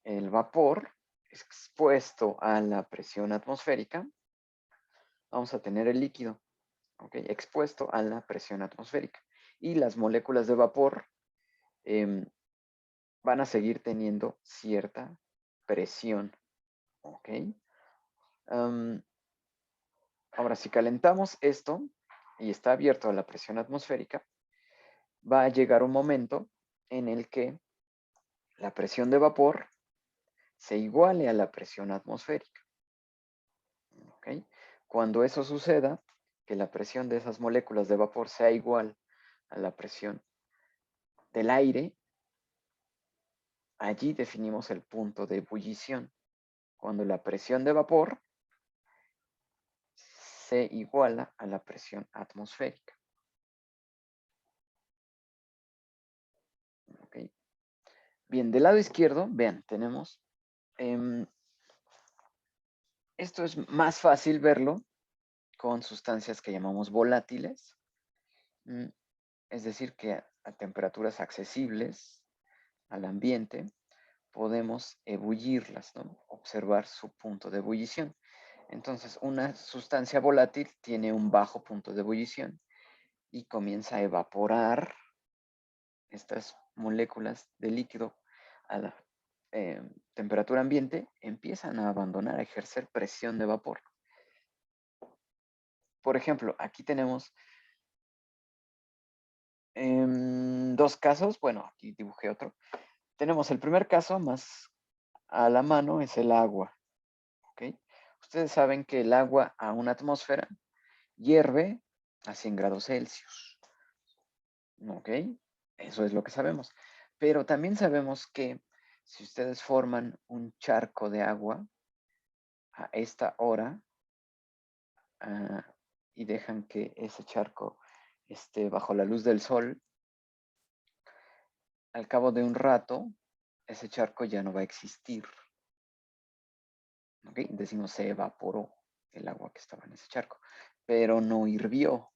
el vapor expuesto a la presión atmosférica, vamos a tener el líquido, ¿ok? Expuesto a la presión atmosférica. Y las moléculas de vapor van a seguir teniendo cierta presión, ¿ok? Ahora, si calentamos esto y está abierto a la presión atmosférica, va a llegar un momento en el que la presión de vapor se iguale a la presión atmosférica. ¿Ok? Cuando eso suceda, que la presión de esas moléculas de vapor sea igual a la presión del aire, allí definimos el punto de ebullición. Cuando la presión de vapor se iguala a la presión atmosférica. ¿Ok? Bien, del lado izquierdo, vean, tenemos... esto es más fácil verlo con sustancias que llamamos volátiles. Es decir, que a temperaturas accesibles al ambiente podemos ebullirlas, ¿no? Observar su punto de ebullición. Entonces, una sustancia volátil tiene un bajo punto de ebullición y comienza a evaporar estas moléculas de líquido a la temperatura ambiente, empiezan a abandonar, a ejercer presión de vapor. Por ejemplo, aquí tenemos dos casos. Bueno, aquí dibujé otro. Tenemos el primer caso más a la mano, es el agua. ¿Ok? Ustedes saben que el agua a una atmósfera hierve a 100 grados Celsius. ¿Ok? Eso es lo que sabemos. Pero también sabemos que si ustedes forman un charco de agua a esta hora y dejan que ese charco esté bajo la luz del sol, al cabo de un rato, ese charco ya no va a existir. ¿Ok? Decimos se evaporó el agua que estaba en ese charco, pero no hirvió.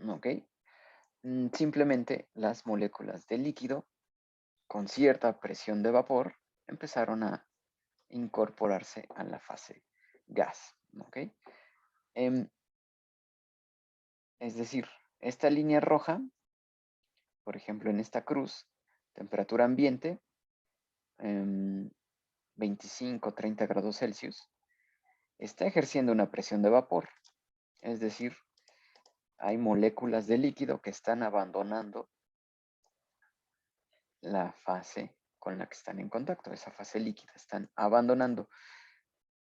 ¿Ok? Simplemente las moléculas de líquido con cierta presión de vapor empezaron a incorporarse a la fase gas. ¿Ok? Es decir, esta línea roja, por ejemplo en esta cruz, temperatura ambiente, 25-30 grados Celsius, está ejerciendo una presión de vapor. Es decir, hay moléculas de líquido que están abandonando la fase con la que están en contacto, esa fase líquida, están abandonando.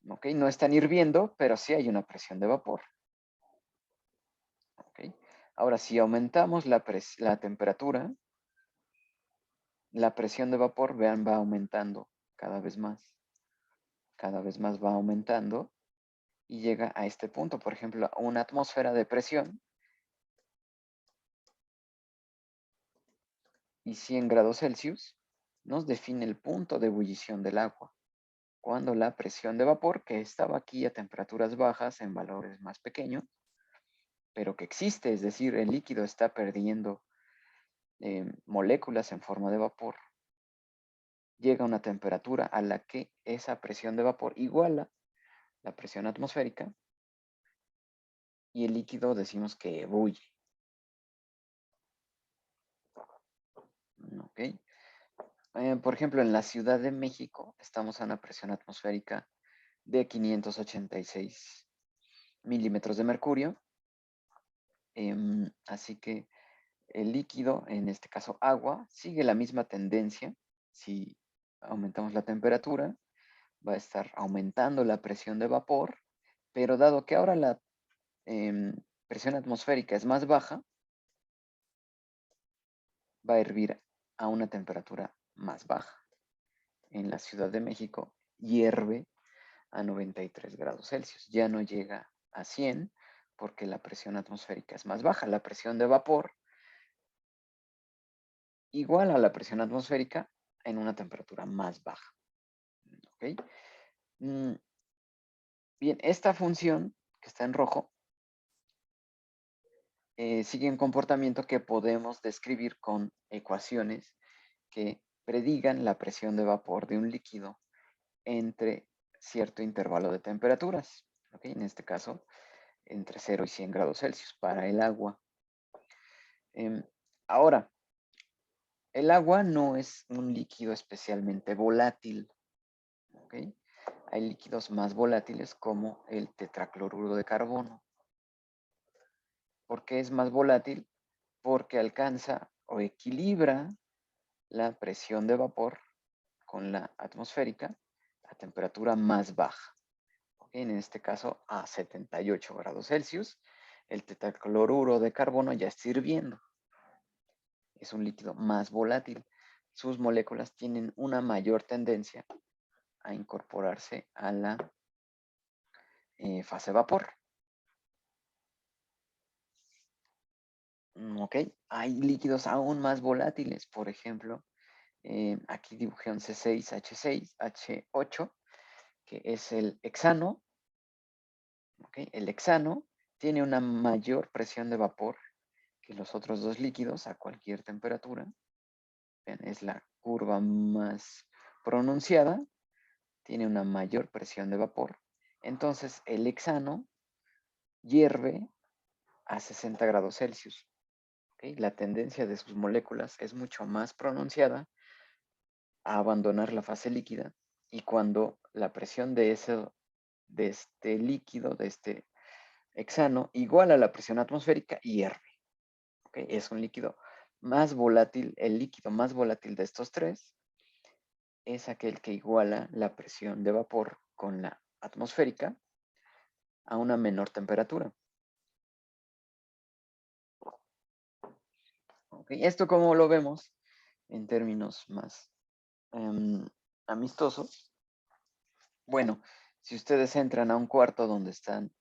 ¿Ok? No están hirviendo, pero sí hay una presión de vapor. ¿Ok? Ahora, si aumentamos la temperatura, la presión de vapor, vean, va aumentando cada vez más. Cada vez más va aumentando y llega a este punto. Por ejemplo, a una atmósfera de presión y 100 grados Celsius nos define el punto de ebullición del agua. Cuando la presión de vapor, que estaba aquí a temperaturas bajas en valores más pequeños, pero que existe, es decir, el líquido está perdiendo moléculas en forma de vapor, llega a una temperatura a la que esa presión de vapor iguala la presión atmosférica y el líquido decimos que ebulle. ¿Ok? Por ejemplo, en la Ciudad de México estamos a una presión atmosférica de 586 milímetros de mercurio. Así que el líquido, en este caso agua, sigue la misma tendencia. Si aumentamos la temperatura, va a estar aumentando la presión de vapor, pero dado que ahora la presión atmosférica es más baja, va a hervir a una temperatura más baja. En la Ciudad de México hierve a 93 grados Celsius. Ya no llega a 100 porque la presión atmosférica es más baja. La presión de vapor igual a la presión atmosférica en una temperatura más baja. ¿Okay? Bien, esta función que está en rojo sigue un comportamiento que podemos describir con ecuaciones que predigan la presión de vapor de un líquido entre cierto intervalo de temperaturas. ¿Okay? En este caso, entre 0 y 100 grados Celsius para el agua. Ahora, el agua no es un líquido especialmente volátil. ¿Okay? Hay líquidos más volátiles como el tetracloruro de carbono. ¿Por qué es más volátil? Porque alcanza o equilibra la presión de vapor con la atmosférica a temperatura más baja. ¿Okay? En este caso a 78 grados Celsius. El tetracloruro de carbono ya está hirviendo. Es un líquido más volátil. Sus moléculas tienen una mayor tendencia a incorporarse a la fase vapor. Ok, hay líquidos aún más volátiles. Por ejemplo, aquí dibujé un C6H6H8, que es el hexano. Okay, el hexano tiene una mayor presión de vapor que los otros dos líquidos a cualquier temperatura. Vean, es la curva más pronunciada. Tiene una mayor presión de vapor. Entonces, el hexano hierve a 60 grados Celsius. ¿Okay? La tendencia de sus moléculas es mucho más pronunciada a abandonar la fase líquida y cuando la presión de este líquido, de este hexano, iguala la presión atmosférica, hierve. ¿Okay? Es un líquido más volátil. El líquido más volátil de estos tres es aquel que iguala la presión de vapor con la atmosférica a una menor temperatura. ¿Okay? Esto como lo vemos en términos más amistosos. Bueno, si ustedes entran a un cuarto donde están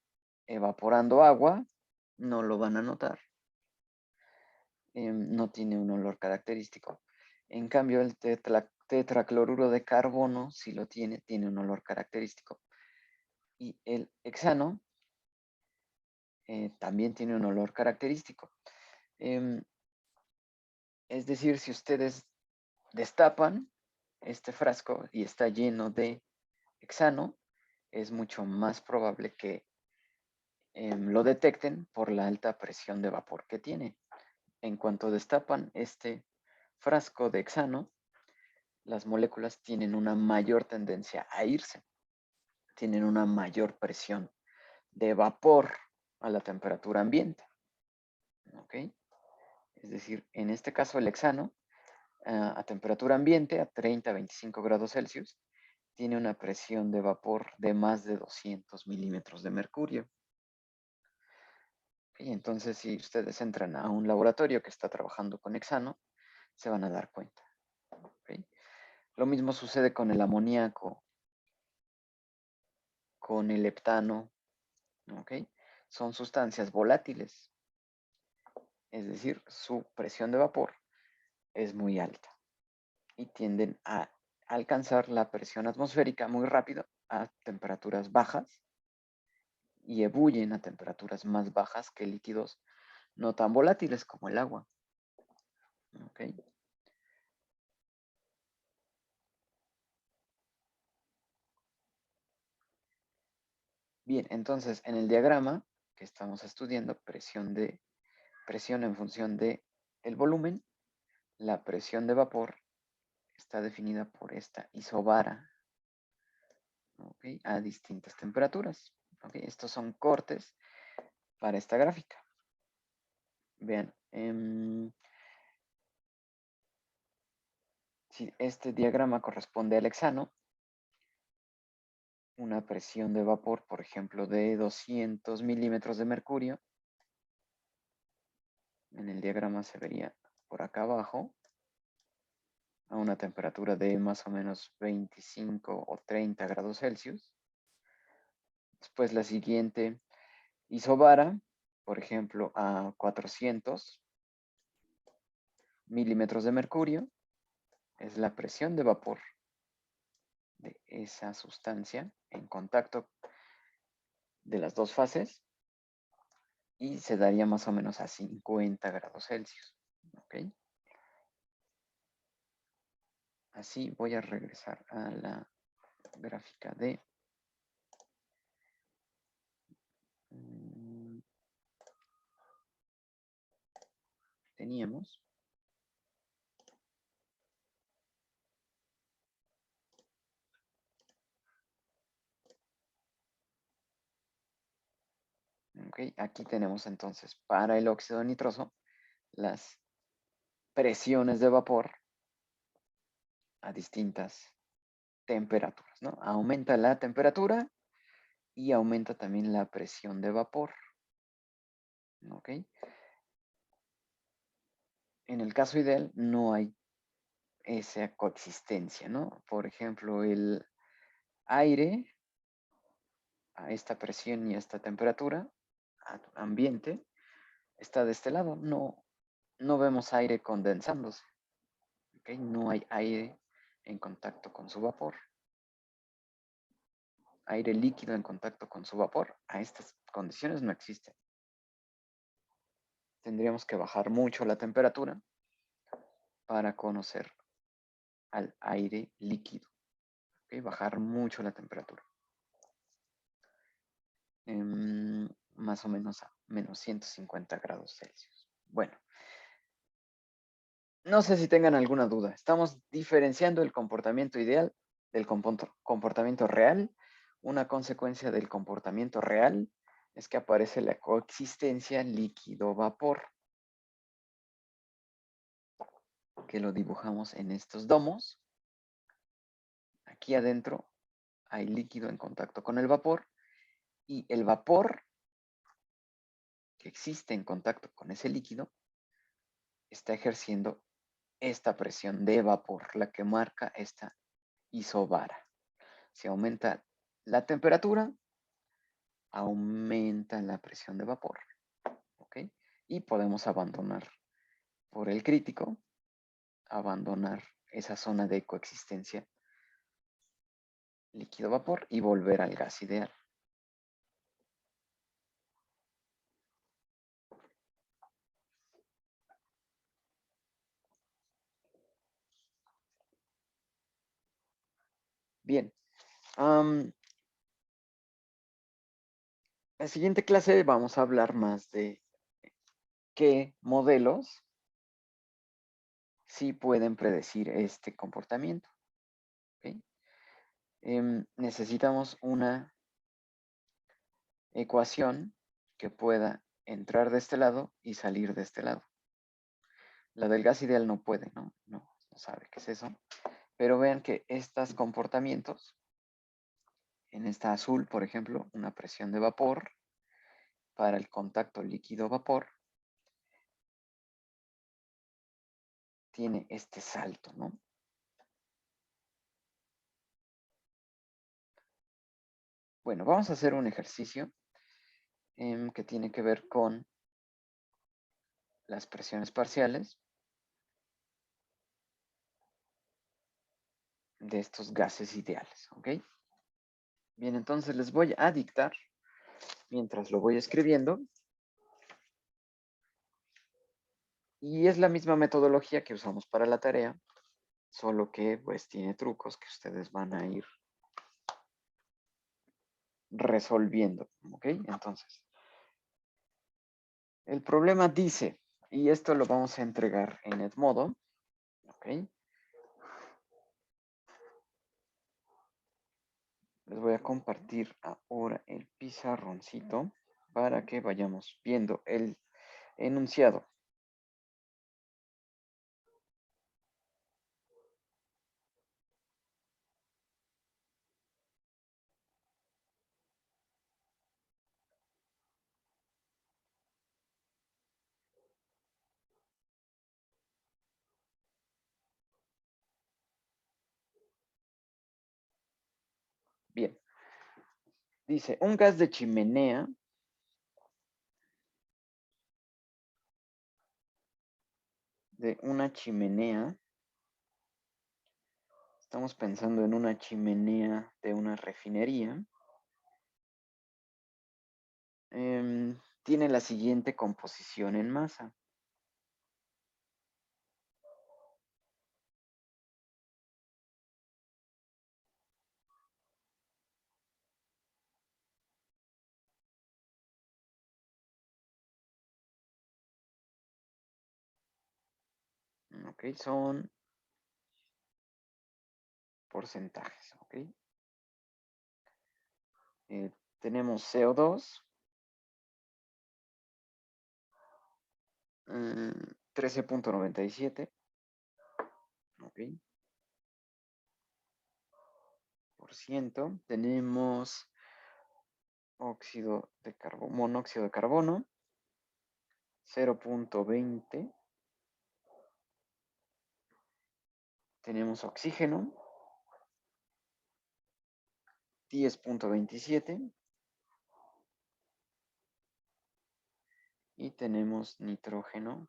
evaporando agua, no lo van a notar. No tiene un olor característico. En cambio, el tetracloruro de carbono, si lo tiene un olor característico. Y el hexano también tiene un olor característico. Es decir, si ustedes destapan este frasco y está lleno de hexano, es mucho más probable que lo detecten por la alta presión de vapor que tiene. En cuanto destapan este frasco de hexano, las moléculas tienen una mayor tendencia a irse, tienen una mayor presión de vapor a la temperatura ambiente. ¿Ok? Es decir, en este caso el hexano, a temperatura ambiente, a 30 a 25 grados Celsius, tiene una presión de vapor de más de 200 milímetros de mercurio. Y entonces, si ustedes entran a un laboratorio que está trabajando con hexano, se van a dar cuenta. ¿Okay? Lo mismo sucede con el amoníaco, con el heptano. ¿Okay? Son sustancias volátiles. Es decir, su presión de vapor es muy alta y tienden a alcanzar la presión atmosférica muy rápido a temperaturas bajas y ebullen a temperaturas más bajas que líquidos no tan volátiles como el agua. ¿Okay? Bien, entonces en el diagrama que estamos estudiando, presión en función de el volumen, la presión de vapor está definida por esta isobara, ¿ok? A distintas temperaturas. ¿Ok? Estos son cortes para esta gráfica. Vean, si este diagrama corresponde al hexano, una presión de vapor, por ejemplo, de 200 milímetros de mercurio, en el diagrama se vería por acá abajo, a una temperatura de más o menos 25 o 30 grados Celsius. Después la siguiente isobara, por ejemplo, a 400 milímetros de mercurio, es la presión de vapor de esa sustancia en contacto de las dos fases y se daría más o menos a 50 grados Celsius. ¿Ok? Así voy a regresar a la gráfica de teníamos. Okay, aquí tenemos entonces para el óxido nitroso las presiones de vapor a distintas temperaturas, ¿no? Aumenta la temperatura y aumenta también la presión de vapor. ¿Ok? En el caso ideal no hay esa coexistencia, ¿no? Por ejemplo, el aire a esta presión y a esta temperatura ambiente está de este lado. No vemos aire condensándose. ¿Ok? No hay aire en contacto con su vapor. Aire líquido en contacto con su vapor. A estas condiciones no existen. Tendríamos que bajar mucho la temperatura para conocer al aire líquido. ¿Ok? Bajar mucho la temperatura. Más o menos a menos 150 grados Celsius. Bueno, no sé si tengan alguna duda. Estamos diferenciando el comportamiento ideal del comportamiento real. Una consecuencia del comportamiento real es que aparece la coexistencia líquido-vapor, que lo dibujamos en estos domos. Aquí adentro hay líquido en contacto con el vapor y el vapor que existe en contacto con ese líquido está ejerciendo esta presión de vapor, la que marca esta isobara. Si aumenta la temperatura, aumenta la presión de vapor. ¿Ok? Y podemos abandonar por el crítico, abandonar esa zona de coexistencia líquido-vapor y volver al gas ideal. Bien. La siguiente clase vamos a hablar más de qué modelos sí pueden predecir este comportamiento. ¿Okay? Necesitamos una ecuación que pueda entrar de este lado y salir de este lado. La del gas ideal no puede, ¿no? No sabe qué es eso. Pero vean que estos comportamientos, en esta azul, por ejemplo, una presión de vapor para el contacto líquido-vapor, tiene este salto, ¿no? Bueno, vamos a hacer un ejercicio que tiene que ver con las presiones parciales de estos gases ideales, ¿ok? Bien, entonces les voy a dictar, mientras lo voy escribiendo, y es la misma metodología que usamos para la tarea, solo que pues tiene trucos que ustedes van a ir resolviendo, ¿ok? Entonces, el problema dice, y esto lo vamos a entregar en Edmodo, ¿ok? Les voy a compartir ahora el pizarroncito para que vayamos viendo el enunciado. Bien. Dice, un gas de chimenea estamos pensando en una chimenea de una refinería, tiene la siguiente composición en masa. Ok, son porcentajes, ok. Tenemos CO2, 13.97, ok, por ciento. Tenemos monóxido de carbono, 0.20. Tenemos oxígeno, 10.27. Y tenemos nitrógeno,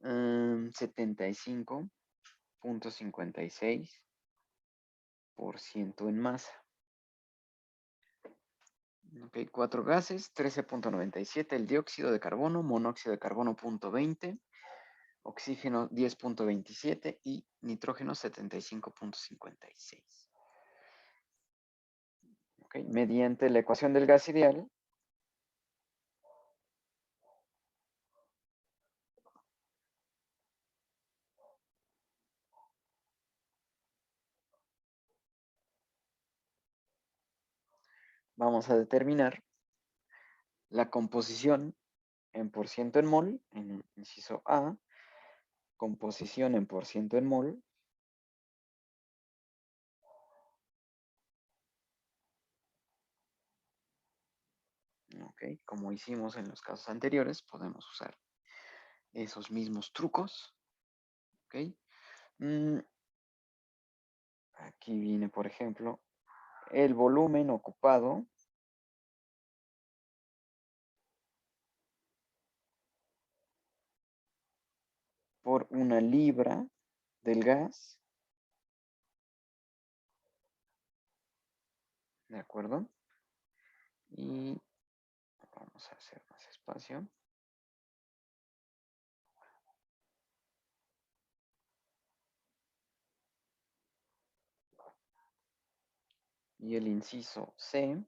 75.56% en masa. Ok, 4 gases, 13.97, el dióxido de carbono, monóxido de carbono 0.20, oxígeno 10.27 y nitrógeno 75.56. Ok, mediante la ecuación del gas ideal, vamos a determinar la composición en por ciento en mol, en inciso A, composición en por ciento en mol, ok, como hicimos en los casos anteriores, podemos usar esos mismos trucos, ok. Aquí viene, por ejemplo, el volumen ocupado por una libra del gas, ¿de acuerdo? Y vamos a hacer más espacio. Y el inciso C,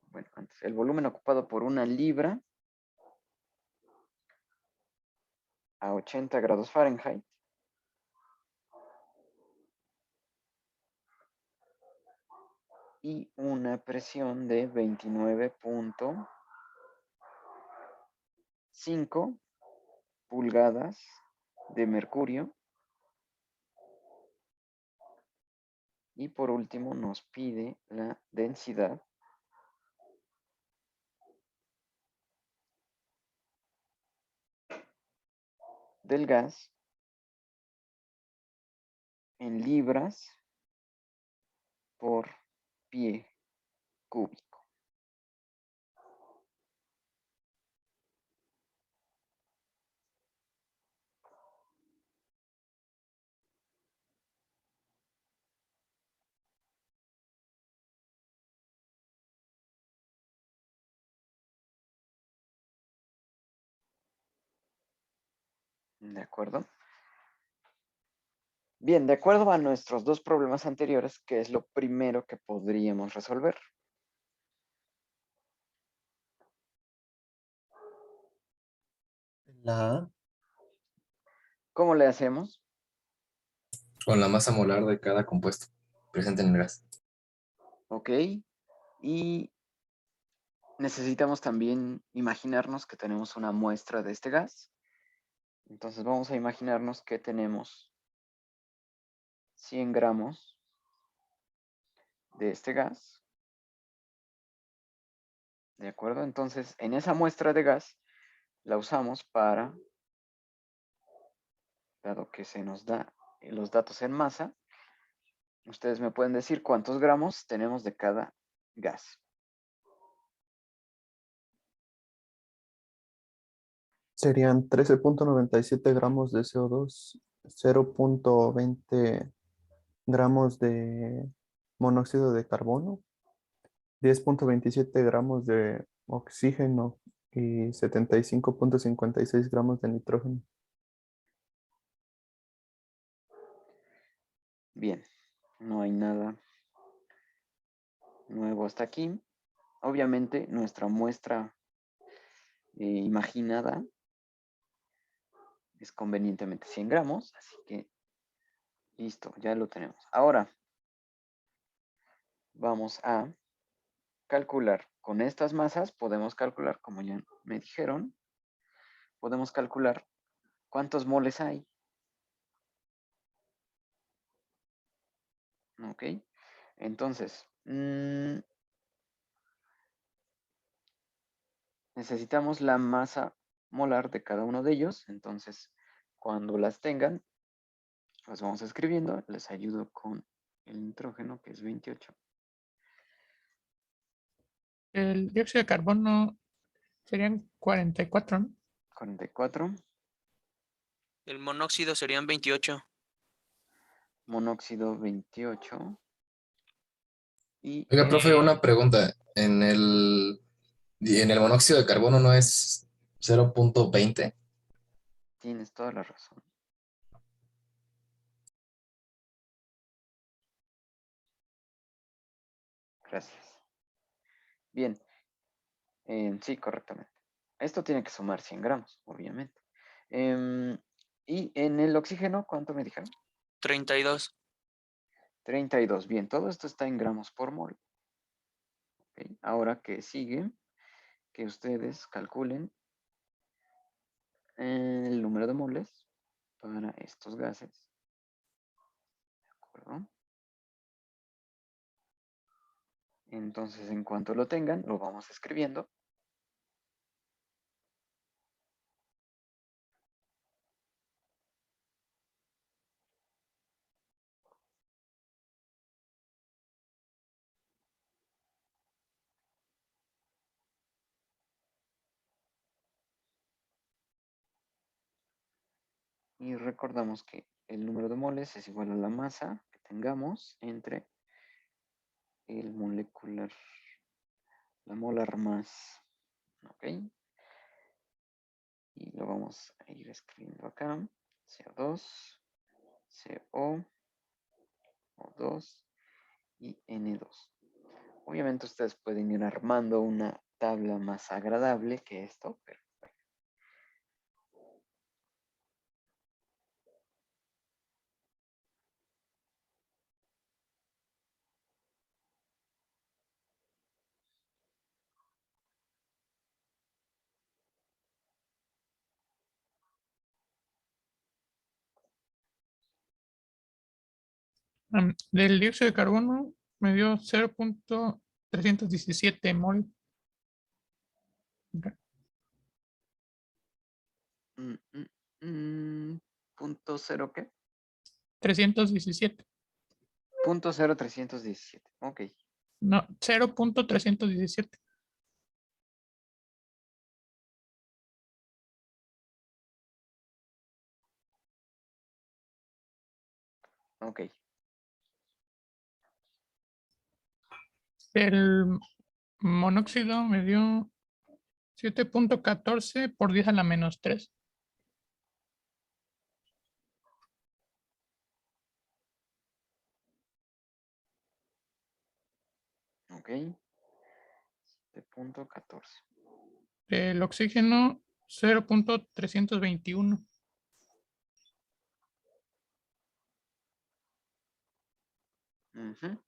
bueno, antes, el volumen ocupado por una libra a 80 grados Fahrenheit y una presión de 29.5 pulgadas de mercurio. Y por último nos pide la densidad del gas en libras por pie cúbico. ¿De acuerdo? Bien, de acuerdo a nuestros dos problemas anteriores, ¿qué es lo primero que podríamos resolver? La A. ¿Cómo le hacemos? Con la masa molar de cada compuesto presente en el gas. Ok. Y necesitamos también imaginarnos que tenemos una muestra de este gas. Entonces vamos a imaginarnos que tenemos 100 gramos de este gas. ¿De acuerdo? Entonces, en esa muestra de gas la usamos para, dado que se nos da los datos en masa, ustedes me pueden decir cuántos gramos tenemos de cada gas. Serían 13.97 gramos de CO2, 0.20 gramos de monóxido de carbono, 10.27 gramos de oxígeno y 75.56 gramos de nitrógeno. Bien, no hay nada nuevo hasta aquí. Obviamente nuestra muestra imaginada es convenientemente 100 gramos, así que listo, ya lo tenemos. Ahora vamos a calcular con estas masas, podemos calcular, como ya me dijeron, podemos calcular cuántos moles hay. ¿Ok? Entonces, necesitamos la masa molar de cada uno de ellos. Entonces, cuando las tengan, las vamos escribiendo. Les ayudo con el nitrógeno, que es 28. El dióxido de carbono serían 44, ¿no? 44. El monóxido serían 28. Monóxido 28. Y Oiga, profe, una pregunta. En el monóxido de carbono no es 0.20. tienes toda la razón. Gracias. Bien. Sí, correctamente. Esto tiene que sumar 100 gramos, obviamente. Y en el oxígeno, ¿cuánto me dijeron? 32. 32. Bien, todo esto está en gramos por mol. Ok, ahora que sigue, que ustedes calculen el número de moles para estos gases. ¿De acuerdo? Entonces, en cuanto lo tengan, lo vamos escribiendo. Y recordamos que el número de moles es igual a la masa que tengamos entre el molecular, la molar más, ¿ok? Y lo vamos a ir escribiendo acá, CO2, CO, O2 y N2. Obviamente ustedes pueden ir armando una tabla más agradable que esto, pero Del dióxido de carbono me dio 0.317 mol. punto cero ¿qué? 317. Punto 0317. Ok, No, 0.317. ok. El monóxido me dio 7.14 por 10 a la menos 3. Ok. 7.14. El oxígeno 0.321. Ujú.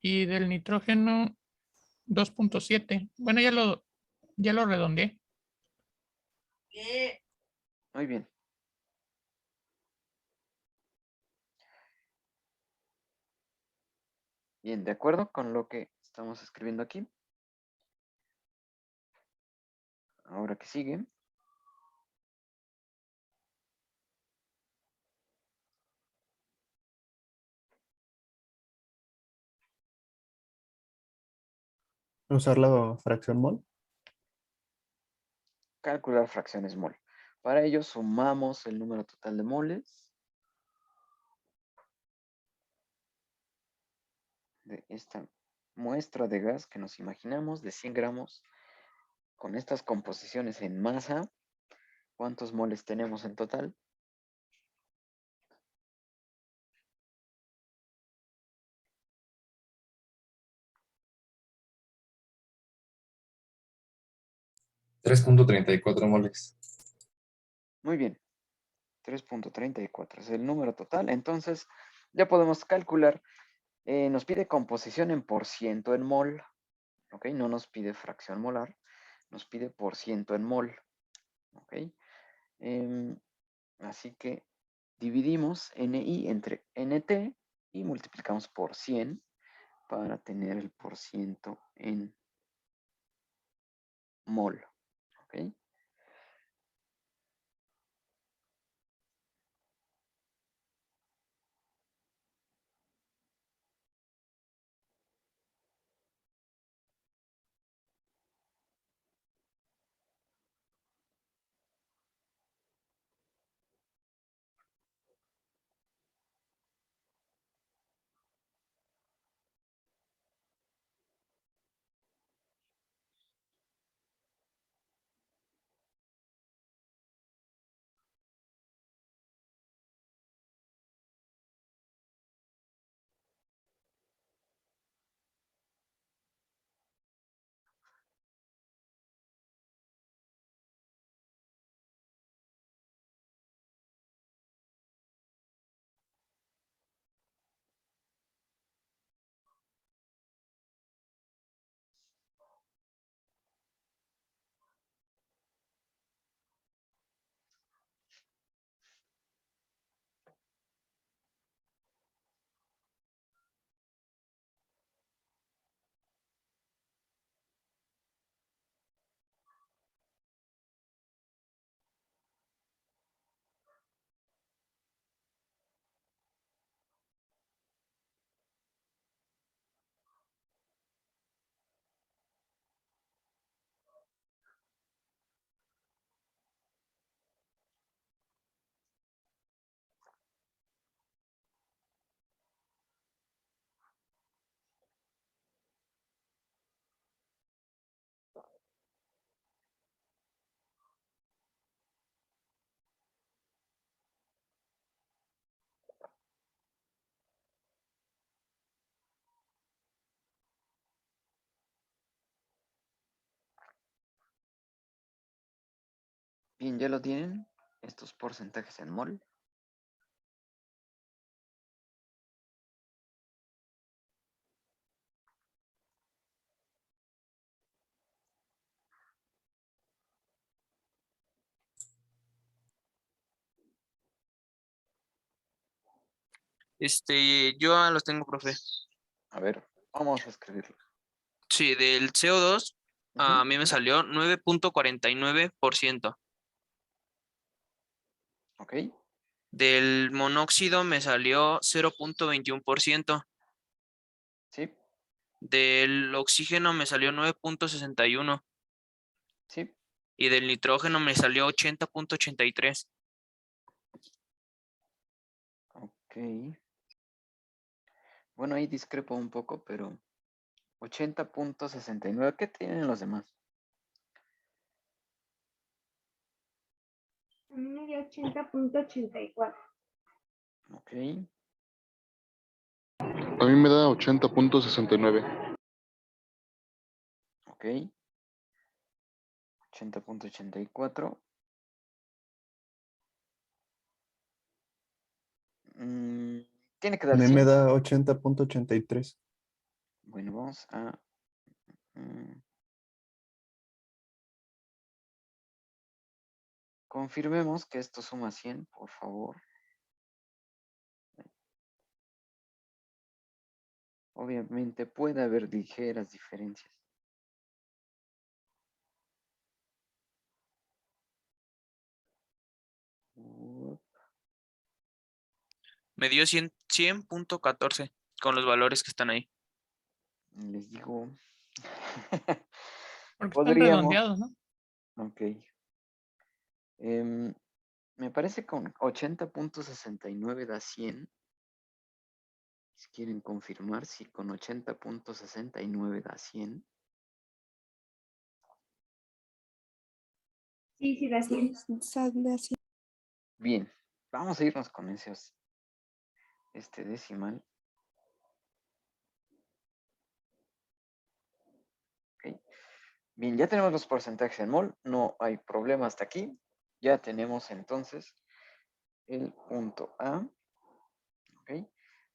Y del nitrógeno 2.7. Bueno, ya lo redondeé. Muy bien. Bien, de acuerdo con lo que estamos escribiendo aquí. Ahora que sigue. Usar la fracción mol. Calcular fracciones mol. Para ello sumamos el número total de moles de esta muestra de gas que nos imaginamos de 100 gramos con estas composiciones en masa. ¿Cuántos moles tenemos en total? $3.34 moles. Muy bien. 3.34 es el número total. Entonces ya podemos calcular. Nos pide composición en por ciento en mol. ¿Ok? No nos pide fracción molar. Nos pide por ciento en mol. ¿Ok? Así que dividimos NI entre NT y multiplicamos por 100 para tener el por ciento en mol. ¿Ok? Bien, ya lo tienen. Estos porcentajes en mol. Yo los tengo, profe. A ver, vamos a escribirlo. Sí, del CO2 a Ujú. mí me salió 9.49%. Ok, Del monóxido me salió 0.21%. sí, Del oxígeno me salió 9.61. sí. Y del nitrógeno me salió 80.83. Ok. Bueno, ahí discrepo un poco, pero 80.69. ¿Qué tienen los demás? A mí me dio 80.84. Ok. A mí me da 80.69. Ok. 80.84. Tiene que A dar mí me 100. da 80.83. Bueno, vamos a... confirmemos que esto suma 100, por favor. Obviamente puede haber ligeras diferencias. Me dio 100.14 con los valores que están ahí. Les digo... Porque están podríamos... redondeados, ¿no? Ok. Me parece con 80.69 da 100. Si quieren confirmar si con 80.69 da 100. Sí, sí, da 100. Bien, vamos a irnos con este decimal. Ok. Bien, ya tenemos los porcentajes en mol, no hay problema hasta aquí. Ya tenemos entonces el punto A. Ok.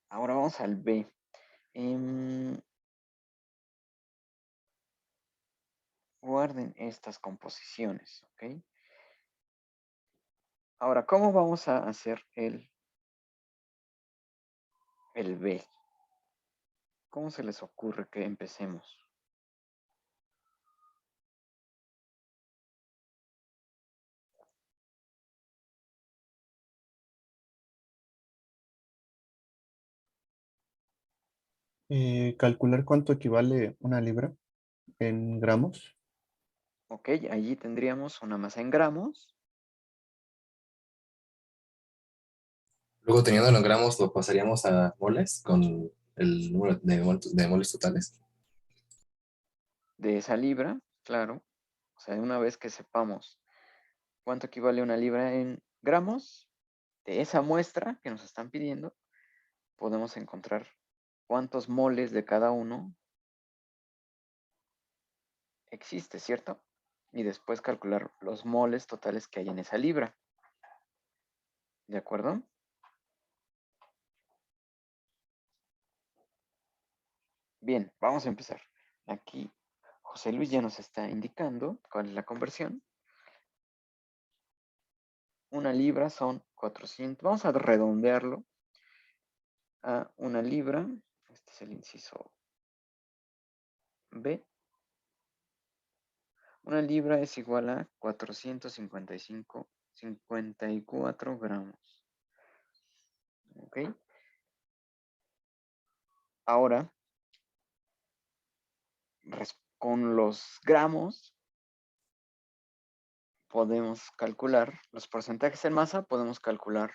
Ahora vamos al B. Guarden estas composiciones, ¿ok? Ahora, ¿cómo vamos a hacer el B? ¿Cómo se les ocurre que empecemos? Calcular cuánto equivale una libra en gramos. Ok, allí tendríamos una masa en gramos. Luego, teniendo los gramos, lo pasaríamos a moles con el número de moles totales. De esa libra, claro. O sea, una vez que sepamos cuánto equivale una libra en gramos, de esa muestra que nos están pidiendo, podemos encontrar cuántos moles de cada uno existe, ¿cierto? Y después calcular los moles totales que hay en esa libra. ¿De acuerdo? Bien, vamos a empezar. Aquí José Luis ya nos está indicando cuál es la conversión. Una libra son 400. Vamos a redondearlo a una libra. Este es el inciso B. Una libra es igual a 454 gramos. ¿Ok? Ahora, con los gramos, podemos calcular los porcentajes en masa, podemos calcular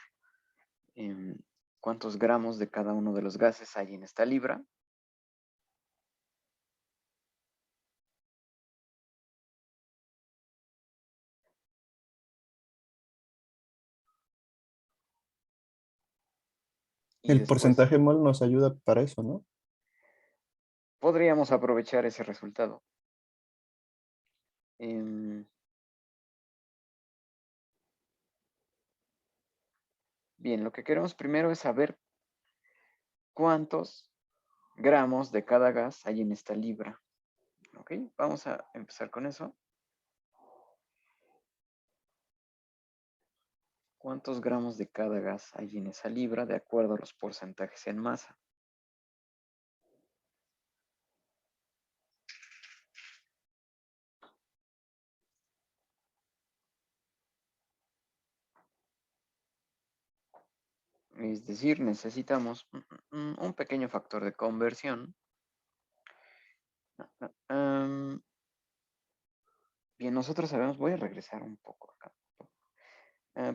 cuántos gramos de cada uno de los gases hay en esta libra. Y El después porcentaje mol nos ayuda para eso, ¿no? podríamos aprovechar ese resultado. Bien, lo que queremos primero es saber cuántos gramos de cada gas hay en esta libra. ¿Ok? Vamos a empezar con eso. ¿Cuántos gramos de cada gas hay en esa libra de acuerdo a los porcentajes en masa? Es decir, necesitamos un pequeño factor de conversión. Bien, nosotros sabemos, voy a regresar un poco acá.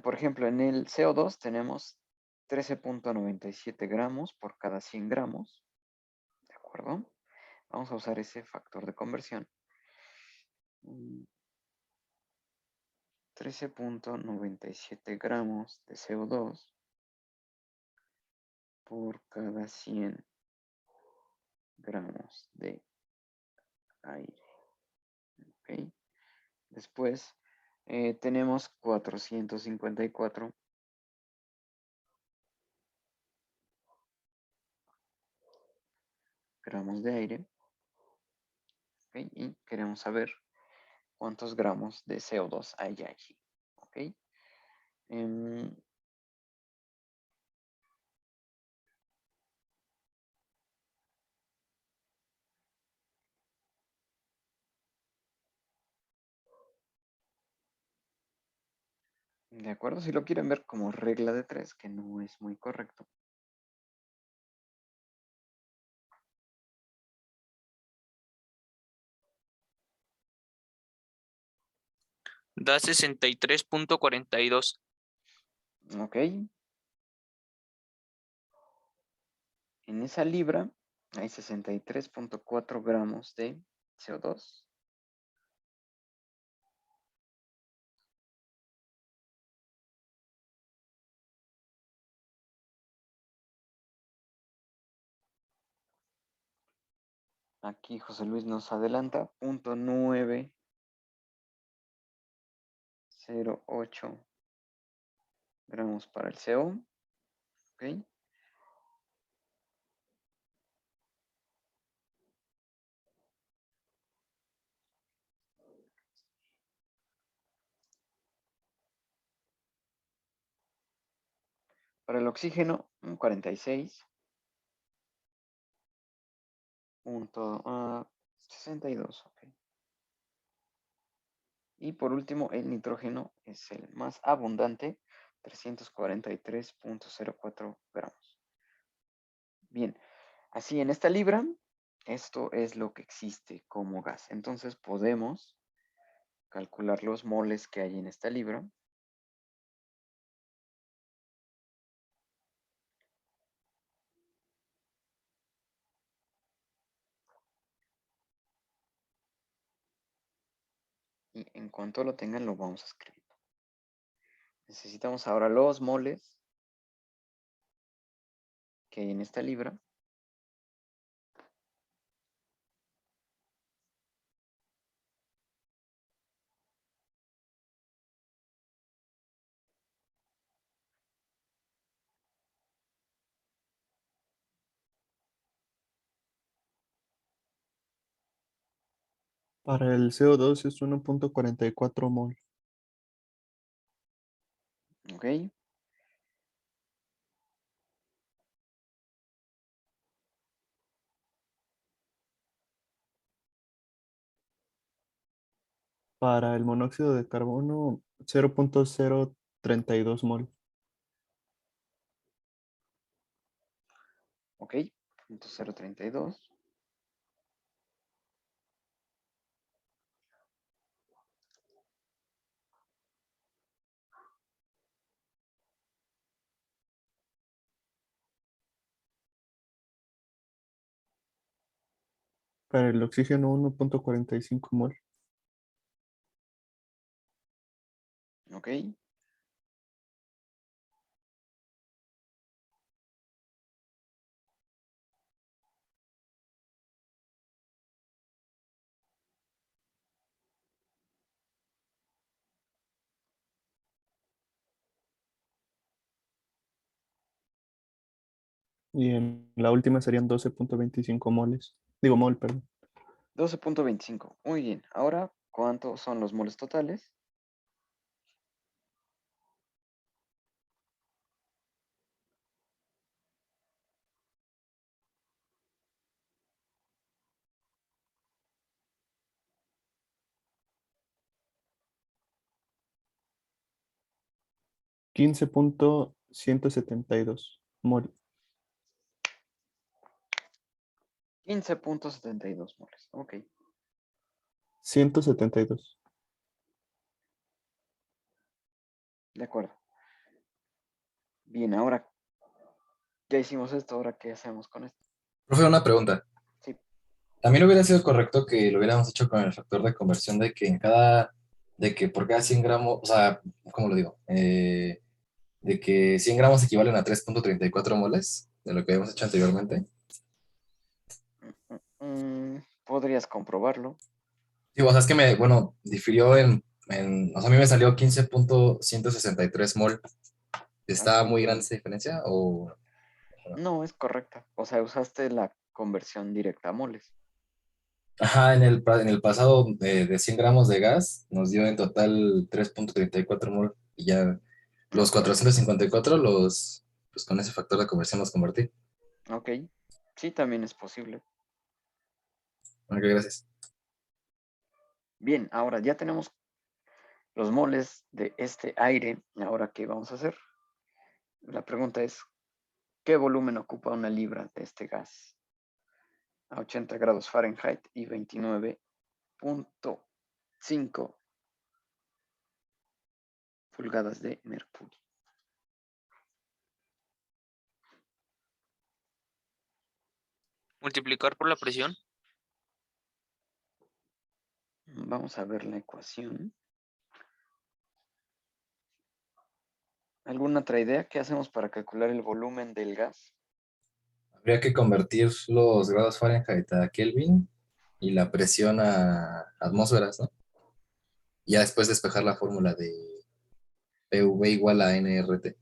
Por ejemplo, en el CO2 tenemos 13.97 gramos por cada 100 gramos. ¿De acuerdo? Vamos a usar ese factor de conversión. 13.97 gramos de CO2 por cada 100 gramos de aire. Ok. Después tenemos 454 gramos de aire. Ok. Y queremos saber cuántos gramos de CO2 hay allí. Ok. De acuerdo, si lo quieren ver como regla de 3, que no es muy correcto. Da 63.42. Ok. En esa libra hay 63.4 gramos de CO2. Aquí José Luis nos adelanta, 0.908 gramos para el CO. Ok. Para el oxígeno, 46.62. Ok. Y por último, el nitrógeno es el más abundante, 343.04 gramos. Bien, así en esta libra, esto es lo que existe como gas. Entonces podemos calcular los moles que hay en esta libra. Y en cuanto lo tengan, lo vamos a escribir. Necesitamos ahora los moles que hay en esta libra. Para el CO2 es 1.44 mol. ¿Ok? Para el monóxido de carbono, 0.032 mol. ¿Ok? 0.032. Para el oxígeno, 1.45 mol. ¿Ok? Y en la última serían 12.25 moles. Digo mol, perdón. 12.25. Muy bien. Ahora, ¿cuántos son los moles totales? $15.172 mol. 15.72 moles. Ok. 172. De acuerdo. Bien, ahora ya hicimos esto. Ahora, ¿qué hacemos con esto? Profe, una pregunta. Sí. ¿También hubiera sido correcto que lo hubiéramos hecho con el factor de conversión de que por cada 100 gramos, o sea, ¿cómo lo digo? De que 100 gramos equivalen a 3.34 moles de lo que habíamos hecho anteriormente? Podrías comprobarlo. Sí, o sea, es que difirió o sea, a mí me salió 15.163 mol. ¿Está Así muy grande que esa diferencia? O... no es correcta. O sea, usaste la conversión directa a moles. Ajá, en el pasado de 100 gramos de gas nos dio en total 3.34 mol y ya los Ok, 454 pues con ese factor de conversión los convertí. ok. Sí, también es posible. Ok, gracias. Bien, ahora ya tenemos los moles de este aire. Ahora, ¿qué vamos a hacer? La pregunta es, ¿qué volumen ocupa una libra de este gas? A 80 grados Fahrenheit y 29.5 pulgadas de mercurio. Multiplicar por la presión. Vamos a ver la ecuación. ¿Alguna otra idea? ¿Qué hacemos para calcular el volumen del gas? Habría que convertir los grados Fahrenheit a Kelvin y la presión a atmósferas, ¿no? Y ya después despejar la fórmula de PV igual a nRT.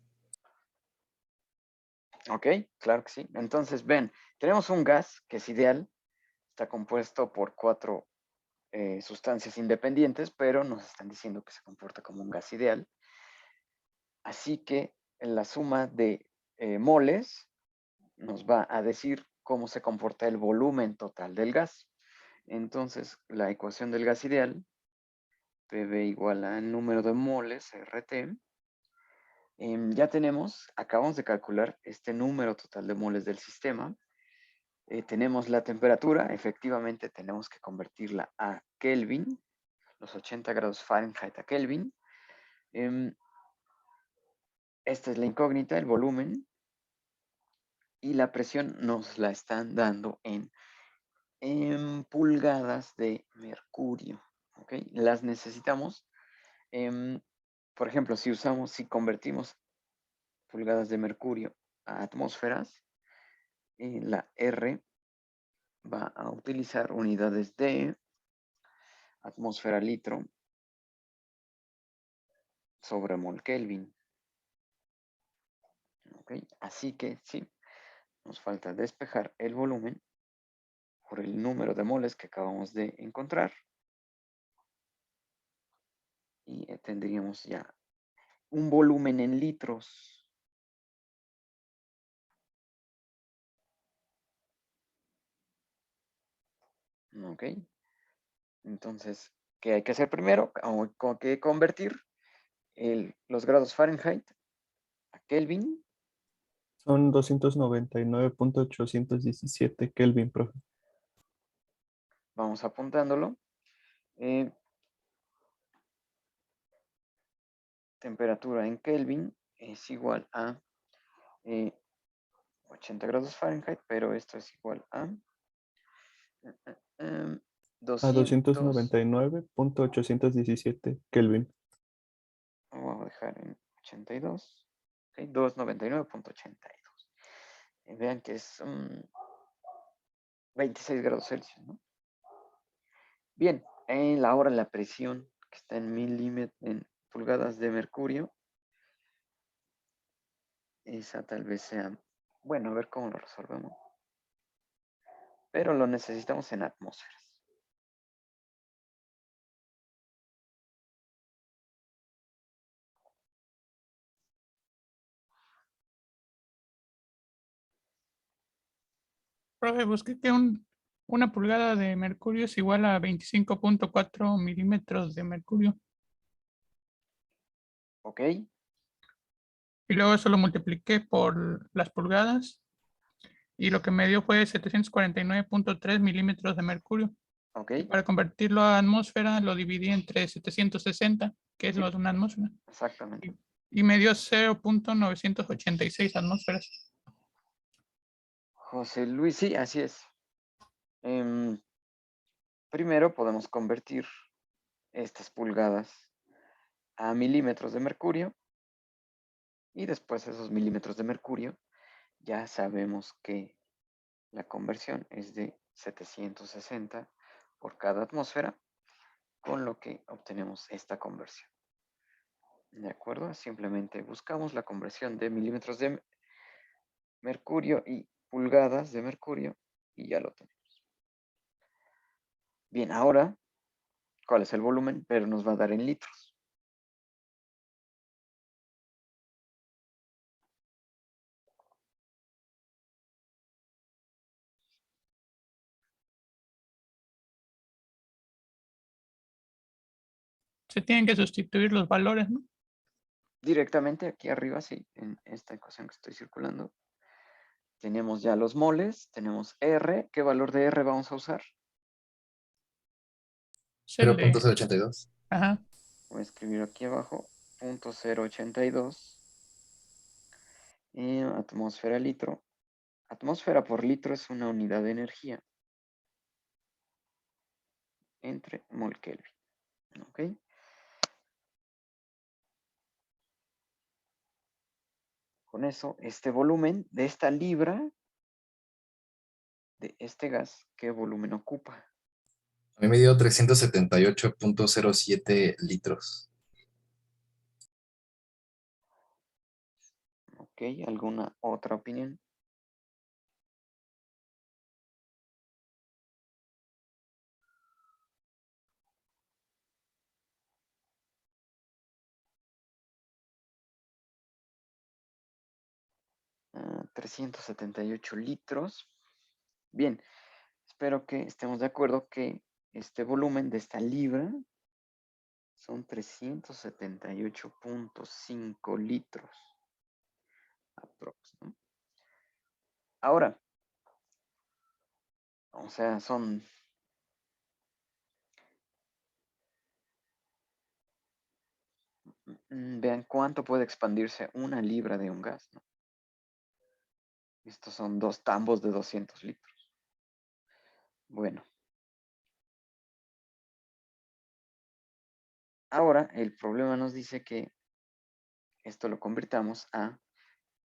Ok, claro que sí. Entonces, ven, tenemos un gas que es ideal. Está compuesto por 4 sustancias independientes, pero nos están diciendo que se comporta como un gas ideal. Así que la suma de moles nos va a decir cómo se comporta el volumen total del gas. Entonces, la ecuación del gas ideal, PV igual al número de moles, RT, ya acabamos de calcular este número total de moles del sistema. Tenemos la temperatura, efectivamente tenemos que convertirla a Kelvin, los 80 grados Fahrenheit a Kelvin. Esta es la incógnita, el volumen, y la presión nos la están dando en pulgadas de mercurio. ¿Okay? Las necesitamos. Por ejemplo, si convertimos pulgadas de mercurio a atmósferas, la R va a utilizar unidades de atmósfera litro sobre mol Kelvin. ¿Okay? Así que sí, nos falta despejar el volumen por el número de moles que acabamos de encontrar. Y tendríamos ya un volumen en litros. ¿Ok? Entonces, ¿qué hay que hacer primero? Hay que convertir los grados Fahrenheit a Kelvin. Son 299.817 Kelvin, profe. Vamos apuntándolo. Temperatura en Kelvin es igual a 80 grados Fahrenheit, pero esto es igual a A 200. 299.817 Kelvin. Vamos a dejar en 82. Okay, 299.82. Vean que es 26 grados Celsius, ¿no? Bien, ahora la presión que está en pulgadas de mercurio. Esa tal vez sea, bueno, a ver cómo lo resolvemos. Pero lo necesitamos en atmósferas. Profe, busqué que una pulgada de mercurio es igual a 25.4 milímetros de mercurio. ¿Ok? Y luego eso lo multipliqué por las pulgadas. Y lo que me dio fue 749.3 milímetros de mercurio. ¿Ok? Y para convertirlo a atmósfera lo dividí entre 760, que es Sí. lo de una atmósfera. Exactamente. Y me dio 0.986 atmósferas. José Luis, sí, así es. Primero podemos convertir estas pulgadas a milímetros de mercurio y después esos milímetros de mercurio ya sabemos que la conversión es de 760 por cada atmósfera, con lo que obtenemos esta conversión. ¿De acuerdo? Simplemente buscamos la conversión de milímetros de mercurio y pulgadas de mercurio y ya lo tenemos. Bien, ahora, ¿cuál es el volumen? Pero nos va a dar en litros. Se tienen que sustituir los valores, ¿no? Directamente aquí arriba, sí, en esta ecuación que estoy circulando. Tenemos ya los moles, tenemos R. ¿Qué valor de R vamos a usar? Es el de- 0.082. Ajá. Voy a escribir aquí abajo, 0.082. Atmósfera litro. Atmósfera por litro es una unidad de energía entre mol Kelvin. ¿Ok? Con eso, este volumen de esta libra de este gas, ¿qué volumen ocupa? A mí me dio 378.07 litros. ¿Ok? ¿Alguna otra opinión? Ah, 378 litros. Bien, espero que estemos de acuerdo que este volumen de esta libra son 378.5 litros. Aprox, ¿no? Ahora, o sea, vean cuánto puede expandirse una libra de un gas, ¿no? Estos son 2 tambos de 200 litros. Bueno. Ahora, el problema nos dice que esto lo convirtamos a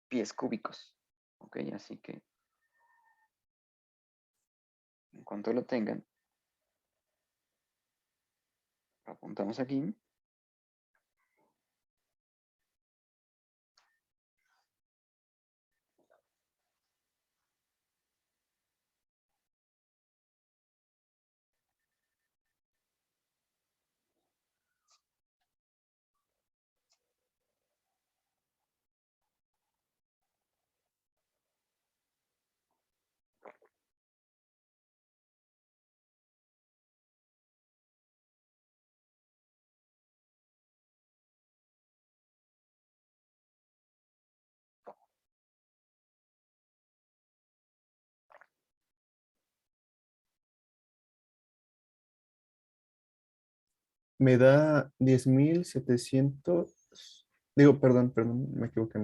pies cúbicos. ¿Ok? Así que, en cuanto lo tengan, lo apuntamos aquí. Me da 10.700. Digo, perdón, me equivoqué.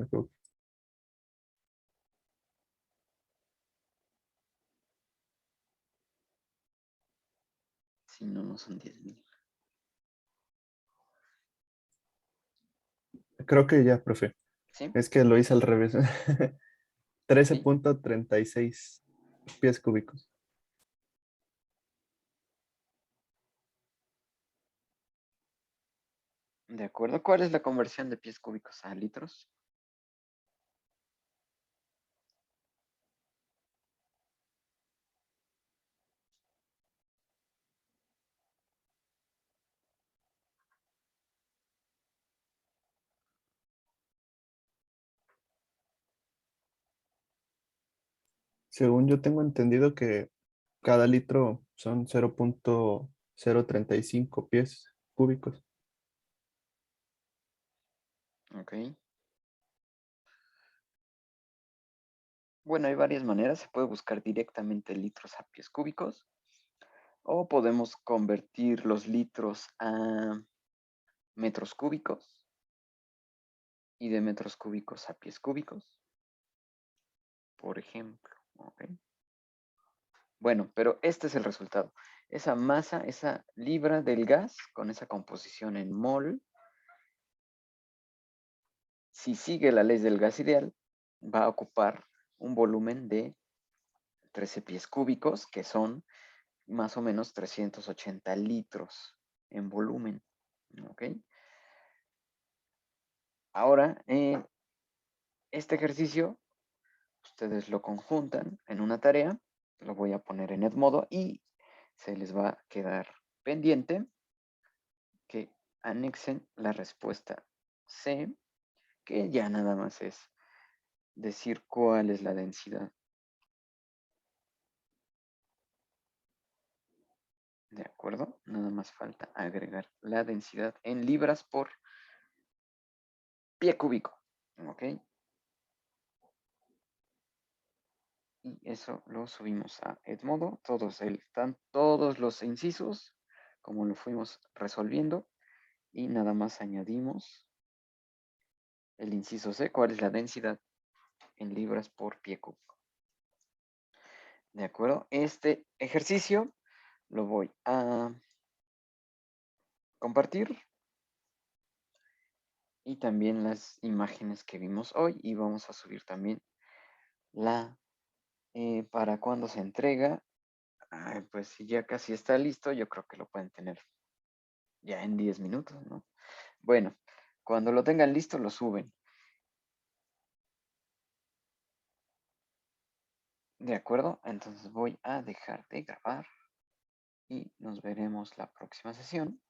Si no, no son 10,000. Creo que ya, profe. ¿Sí? Es que lo hice al revés. Sí. 13.36 pies cúbicos. De acuerdo. ¿Cuál es la conversión de pies cúbicos a litros? Según yo tengo entendido que cada litro son 0.035 pies cúbicos. Ok. Bueno, hay varias maneras. Se puede buscar directamente litros a pies cúbicos. O podemos convertir los litros a metros cúbicos. Y de metros cúbicos a pies cúbicos. Por ejemplo. ¿Ok? Bueno, pero este es el resultado. Esa masa, esa libra del gas, con esa composición en mol, si sigue la ley del gas ideal, va a ocupar un volumen de 13 pies cúbicos, que son más o menos 380 litros en volumen. ¿Ok? Ahora, este ejercicio, ustedes lo conjuntan en una tarea, lo voy a poner en Edmodo y se les va a quedar pendiente que anexen la respuesta C, que ya nada más es decir cuál es la densidad. ¿De acuerdo? Nada más falta agregar la densidad en libras por pie cúbico. ¿Ok? Y eso lo subimos a Edmodo. Están todos los incisos, como lo fuimos resolviendo. Y nada más añadimos el inciso C, cuál es la densidad en libras por pie cúbico. ¿De acuerdo? Este ejercicio lo voy a compartir. Y también las imágenes que vimos hoy. Y vamos a subir también la para cuando se entrega. Pues si ya casi está listo, yo creo que lo pueden tener ya en 10 minutos, ¿no? Bueno, cuando lo tengan listo, lo suben. ¿De acuerdo? Entonces voy a dejar de grabar y nos veremos la próxima sesión.